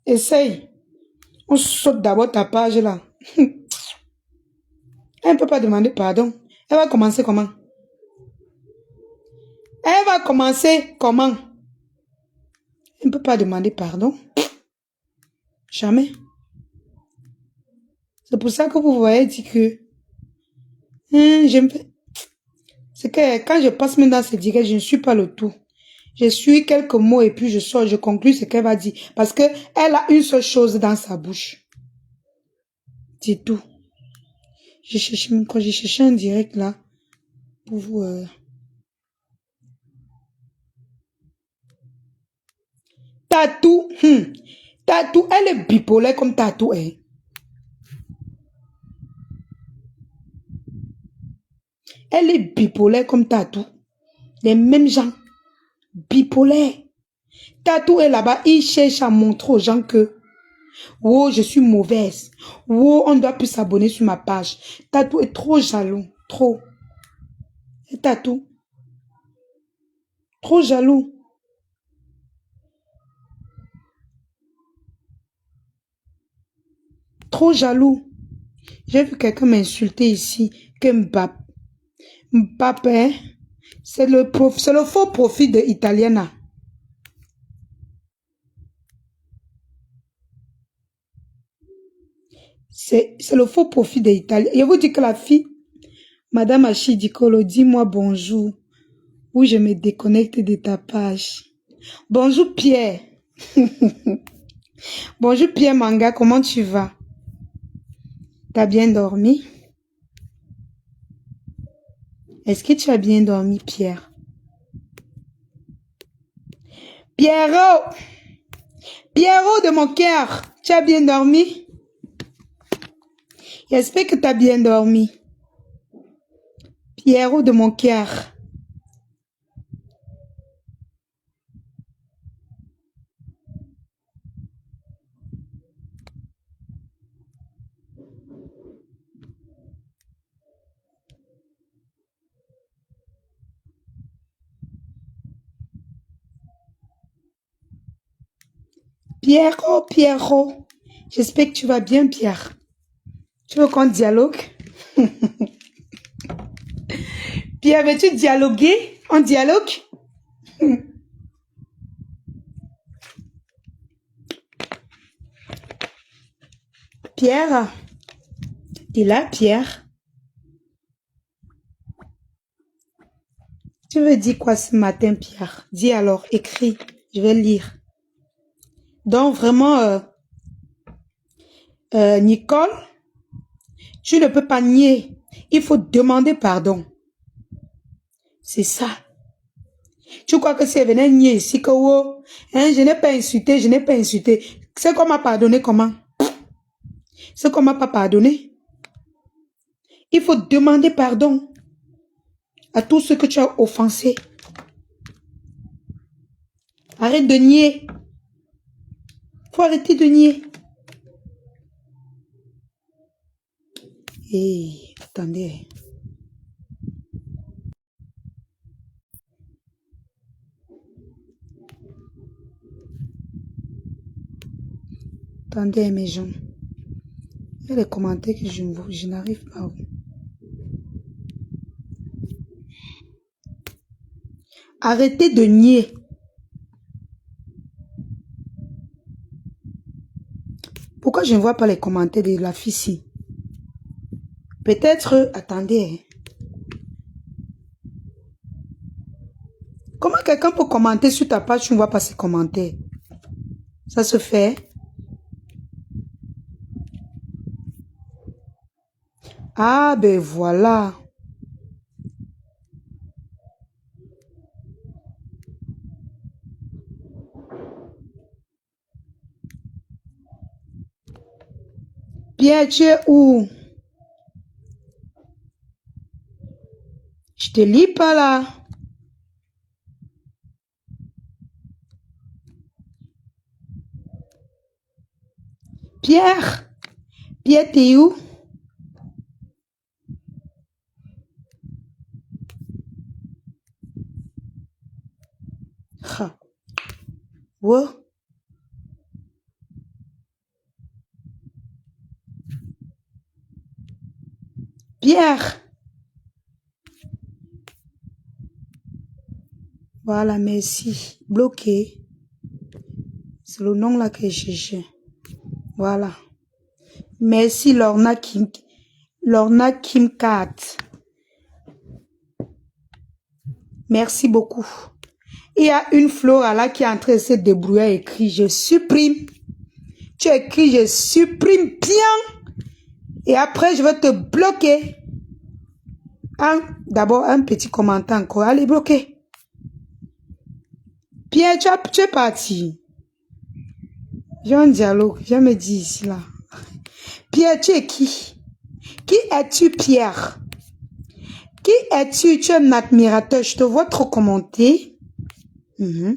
Essaye. On saute d'abord ta page là. Elle ne peut pas demander pardon. Elle va commencer comment? Elle va commencer comment? Elle ne peut pas demander pardon. Jamais. C'est pour ça que vous voyez dit que C'est que quand je passe maintenant dans ce direct, je ne suis pas le tout. Je suis quelques mots et puis je sors, je conclue ce qu'elle va dire. Parce que elle a une seule chose dans sa bouche. C'est tout. Quand j'ai cherché un direct là, pour vous... Tatou, Tatou, elle est bipolaire comme Tatou est. Elle est bipolaire comme Tatou. Les mêmes gens. Bipolaire. Tatou est là-bas, il cherche à montrer aux gens que oh, je suis mauvaise. Oh, on ne doit plus s'abonner sur ma page. Tatou est trop jaloux. Trop. Et Tatou. Trop jaloux. Trop jaloux. J'ai vu quelqu'un m'insulter ici. Que Mbappé. Mbappé, c'est le faux profit de Italiana. C'est le faux profit des Italiens. Je vous dis que la fille, Madame Achidikolo, dis-moi bonjour. Ou je me déconnecte de ta page. Bonjour Pierre. Bonjour Pierre Manga, comment tu vas? T'as bien dormi? Est-ce que tu as bien dormi, Pierre? Pierrot! Pierrot de mon cœur, tu as bien dormi? J'espère que tu as bien dormi. Pierrot de mon cœur. Pierrot, Pierrot. J'espère que tu vas bien, Pierre. Tu veux qu'on dialogue? Pierre, veux-tu dialoguer? On dialogue? Pierre? T'es là, Pierre? Tu veux dire quoi ce matin, Pierre? Dis alors, écris. Je vais lire. Donc, vraiment, Nicole, tu ne peux pas nier. Il faut demander pardon. C'est ça. Tu crois que si elle venait nier ici, que oh, hein, je n'ai pas insulté, je n'ai pas insulté. C'est qu'on m'a pardonné comment? C'est qu'on m'a pas pardonné. Il faut demander pardon à tous ceux que tu as offensés. Arrête de nier. Faut arrêter de nier. Hé, attendez. Attendez, mes gens. Il y a des commentaires que je n'arrive pas à voir. Arrêtez de nier. Pourquoi je ne vois pas les commentaires de la fille ici? Peut-être, attendez. Comment quelqu'un peut commenter sur ta page, tu ne vois pas ses commentaires? Ça se fait? Ah, ben voilà. Pierre, tu es où? Je te lis pas là. Pierre, Pierre, t'es où? Ah. Ouais. Pierre. Voilà, merci. Bloqué. C'est le nom là que je cherchais. Voilà. Merci Lorna Kim Kat. Merci beaucoup. Il y a une Flora là qui est en train de se débrouiller et écrit, je supprime. Tu écris, je supprime bien. Et après, je vais te bloquer. D'abord, un petit commentaire encore. Allez, bloquer. Pierre, tu es parti. J'ai un dialogue. Je me dis ici, là. Pierre, tu es qui? Qui es-tu, Pierre? Qui es-tu? Tu es un admirateur. Je te vois trop commenter. Je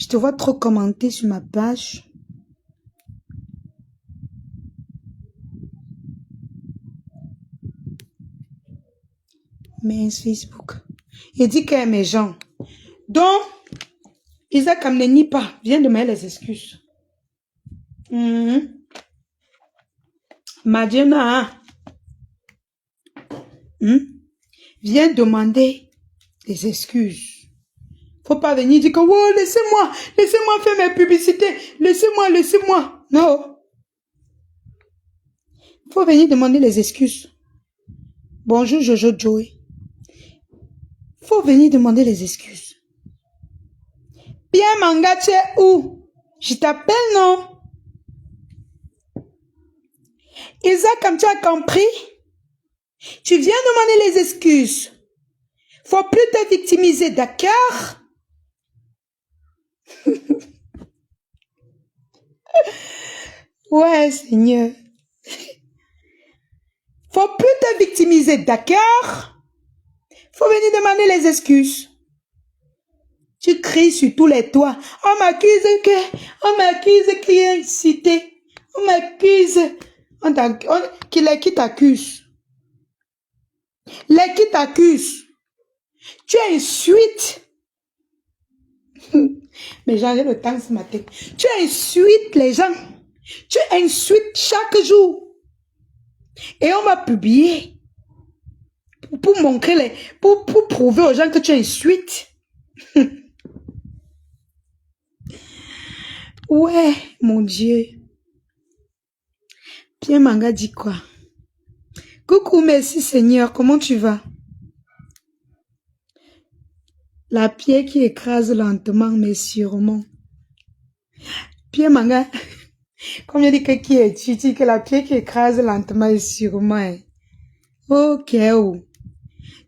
te vois trop commenter sur ma page. Mais Facebook. Il dit qu'il y a mes gens. Donc, Isaac ne nie pas. Viens de mettre les excuses. Madjena. Viens demander des excuses. Faut pas venir dire que oh, laissez-moi faire mes publicités. Laissez-moi. Non. Faut venir demander les excuses. Bonjour Jojo Joey. Faut venir demander les excuses. Pierre Manga, tu es où? Je t'appelle, non? Isaac, comme tu as compris, tu viens demander les excuses. Faut plus te victimiser, d'accord? Ouais, Seigneur. Faut plus te victimiser, d'accord? Faut venir demander les excuses. Tu cries sur tous les toits. On m'accuse qu'il est incité. On m'accuse. Qui t'accuse? Les qui t'accusent. Tu insultes. Mais j'ai le temps ce matin. Tu insultes les gens. Tu insultes chaque jour. Et on va publier. Pour montrer pour prouver aux gens que tu insultes. Ouais, mon Dieu. Pierre Manga dit quoi? Coucou, merci Seigneur, comment tu vas? La pierre qui écrase lentement, mais sûrement. Pierre Manga, comme il dit que qui est, tu dis que la pierre qui écrase lentement et sûrement. Ok, oh.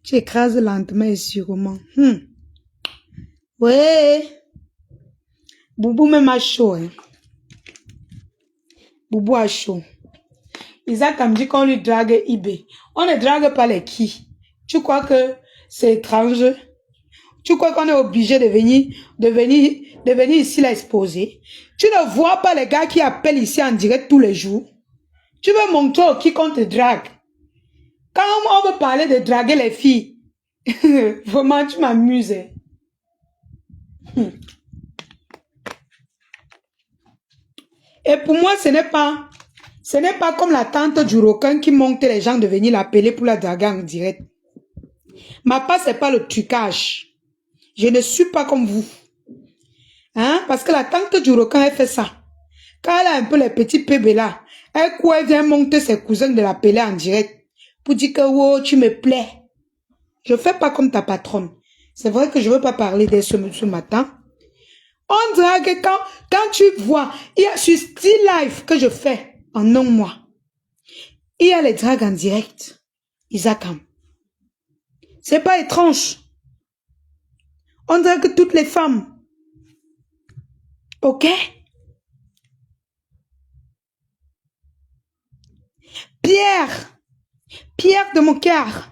Tu écrases lentement et sûrement. Ouais. Boubou même a chaud. Hein. Boubou a chaud. Isaac me dit qu'on lui drague eBay. On ne drague pas les qui. Tu crois que c'est étrange? Tu crois qu'on est obligé de venir ici l'exposer? Tu ne vois pas les gars qui appellent ici en direct tous les jours? Tu veux montrer au qui qu'on te drague? Quand on veut parler de draguer les filles, vraiment tu m'amuses. Et pour moi, ce n'est pas comme la tante du requin qui monte les gens de venir l'appeler pour la draguer en direct. Ma part, c'est pas le trucage. Je ne suis pas comme vous. Hein? Parce que la tante du requin, elle fait ça. Quand elle a un peu les petits bébés là, elle vient monter ses cousins de l'appeler en direct pour dire que oh, tu me plais. Je fais pas comme ta patronne. C'est vrai que je veux pas parler de ce matin. On drague quand tu vois, il y a sur Still Life que je fais en un mois. Il y a les dragues en direct. Isakam. C'est pas étrange. On drague toutes les femmes. Ok? Pierre de mon cœur.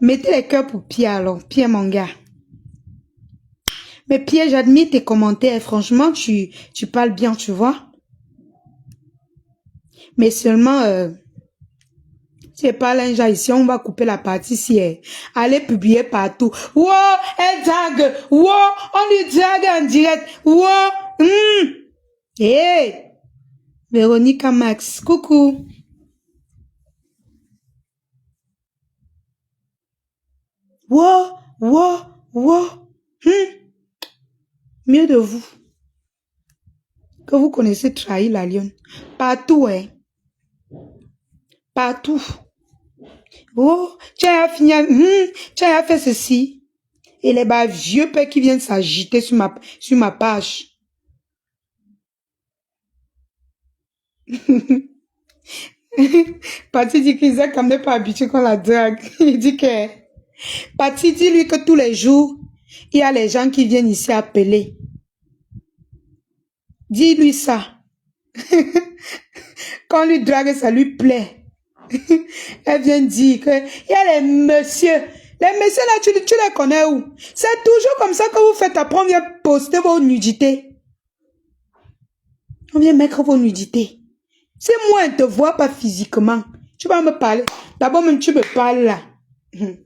Mettez les cœurs pour Pierre alors. Pierre mon gars. Mais Pierre, j'admire tes commentaires. Franchement, tu parles bien, tu vois. Mais seulement, si elle parle un genre ici, on va couper la partie si elle allez publier partout. Wow, elle drague. Wow, on lui drague en direct. Wow, Hey, Véronica Max, coucou. Wow. Mieux de vous. Que vous connaissez trahir la lionne. Partout, hein. Partout. Oh, tu as fini, tu as fait ceci. Et les vieux pères qui viennent s'agiter sur ma page. Pati dit qu'Isaac n'est pas habitué qu'on la drague. Il dit que... Pati dit lui que tous les jours, il y a les gens qui viennent ici appeler. Dis-lui ça. Quand lui drague, ça lui plaît. Elle vient dire que il y a les messieurs. Les messieurs là, tu les connais où? C'est toujours comme ça que vous faites. Après, on vient poster vos nudités. On vient mettre vos nudités. Si moi, je ne te vois pas physiquement, tu vas me parler. D'abord, même tu me parles là. Et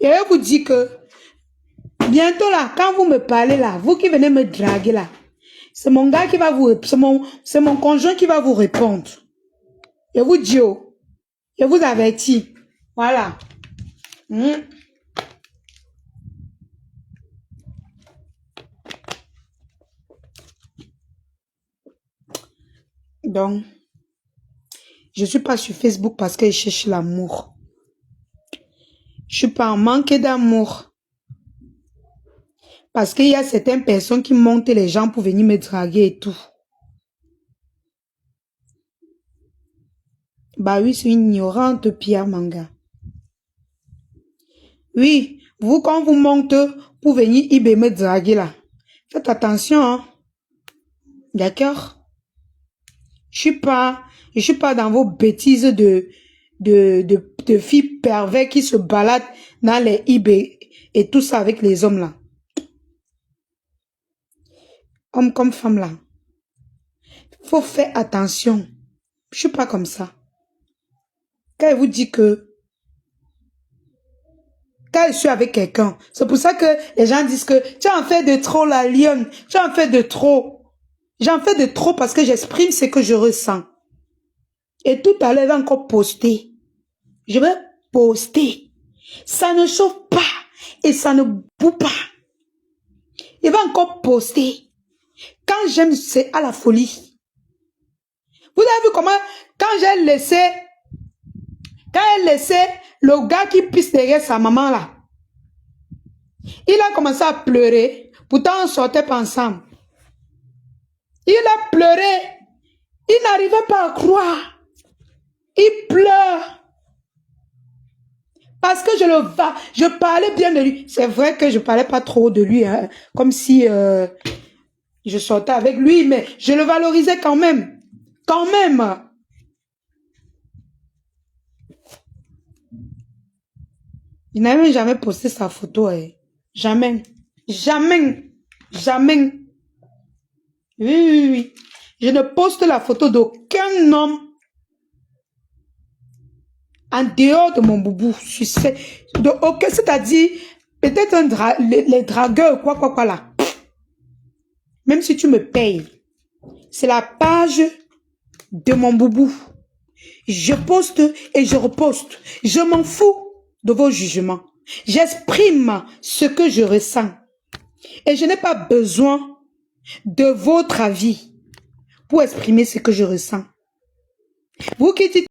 je vous dis que bientôt là, quand vous me parlez là, vous qui venez me draguer là, c'est mon gars qui va vous, c'est mon conjoint qui va vous répondre. Je vous dis, oh, je vous avertis. Voilà. Donc, je suis pas sur Facebook parce que je cherche l'amour. Je suis pas en manque d'amour. Parce qu'il y a certaines personnes qui montent les gens pour venir me draguer et tout. Bah oui, c'est une ignorante, Pierre Manga. Oui, vous, quand vous montez pour venir me draguer là, faites attention, hein. D'accord? Je suis pas dans vos bêtises de filles pervers qui se baladent dans les eBay et tout ça avec les hommes là. Homme comme femme là. Faut faire attention. Je suis pas comme ça. Quand elle vous dit que quand je suis avec quelqu'un, c'est pour ça que les gens disent que tu en fais de trop la lionne, tu en fais de trop. J'en fais de trop parce que j'exprime ce que je ressens. Et tout à l'heure, je vais encore poster. Je vais poster. Ça ne chauffe pas et ça ne boue pas. Je vais encore poster. Quand j'aime, c'est à la folie. Vous avez vu comment, quand elle laissait le gars qui pisse derrière sa maman là, il a commencé à pleurer. Pourtant, on sortait pas ensemble. Il a pleuré. Il n'arrivait pas à croire. Il pleure. Parce que je parlais bien de lui. C'est vrai que je parlais pas trop de lui, hein, comme si je sortais avec lui, mais je le valorisais quand même. Quand même. Il n'avait jamais posté sa photo. Hein. Jamais. Jamais. Jamais. Oui. Je ne poste la photo d'aucun homme en dehors de mon boubou. C'est-à-dire, peut-être les dragueurs, quoi là. Même si tu me payes, c'est la page de mon boubou. Je poste et je reposte. Je m'en fous de vos jugements. J'exprime ce que je ressens. Et je n'ai pas besoin de votre avis pour exprimer ce que je ressens. Vous qui dites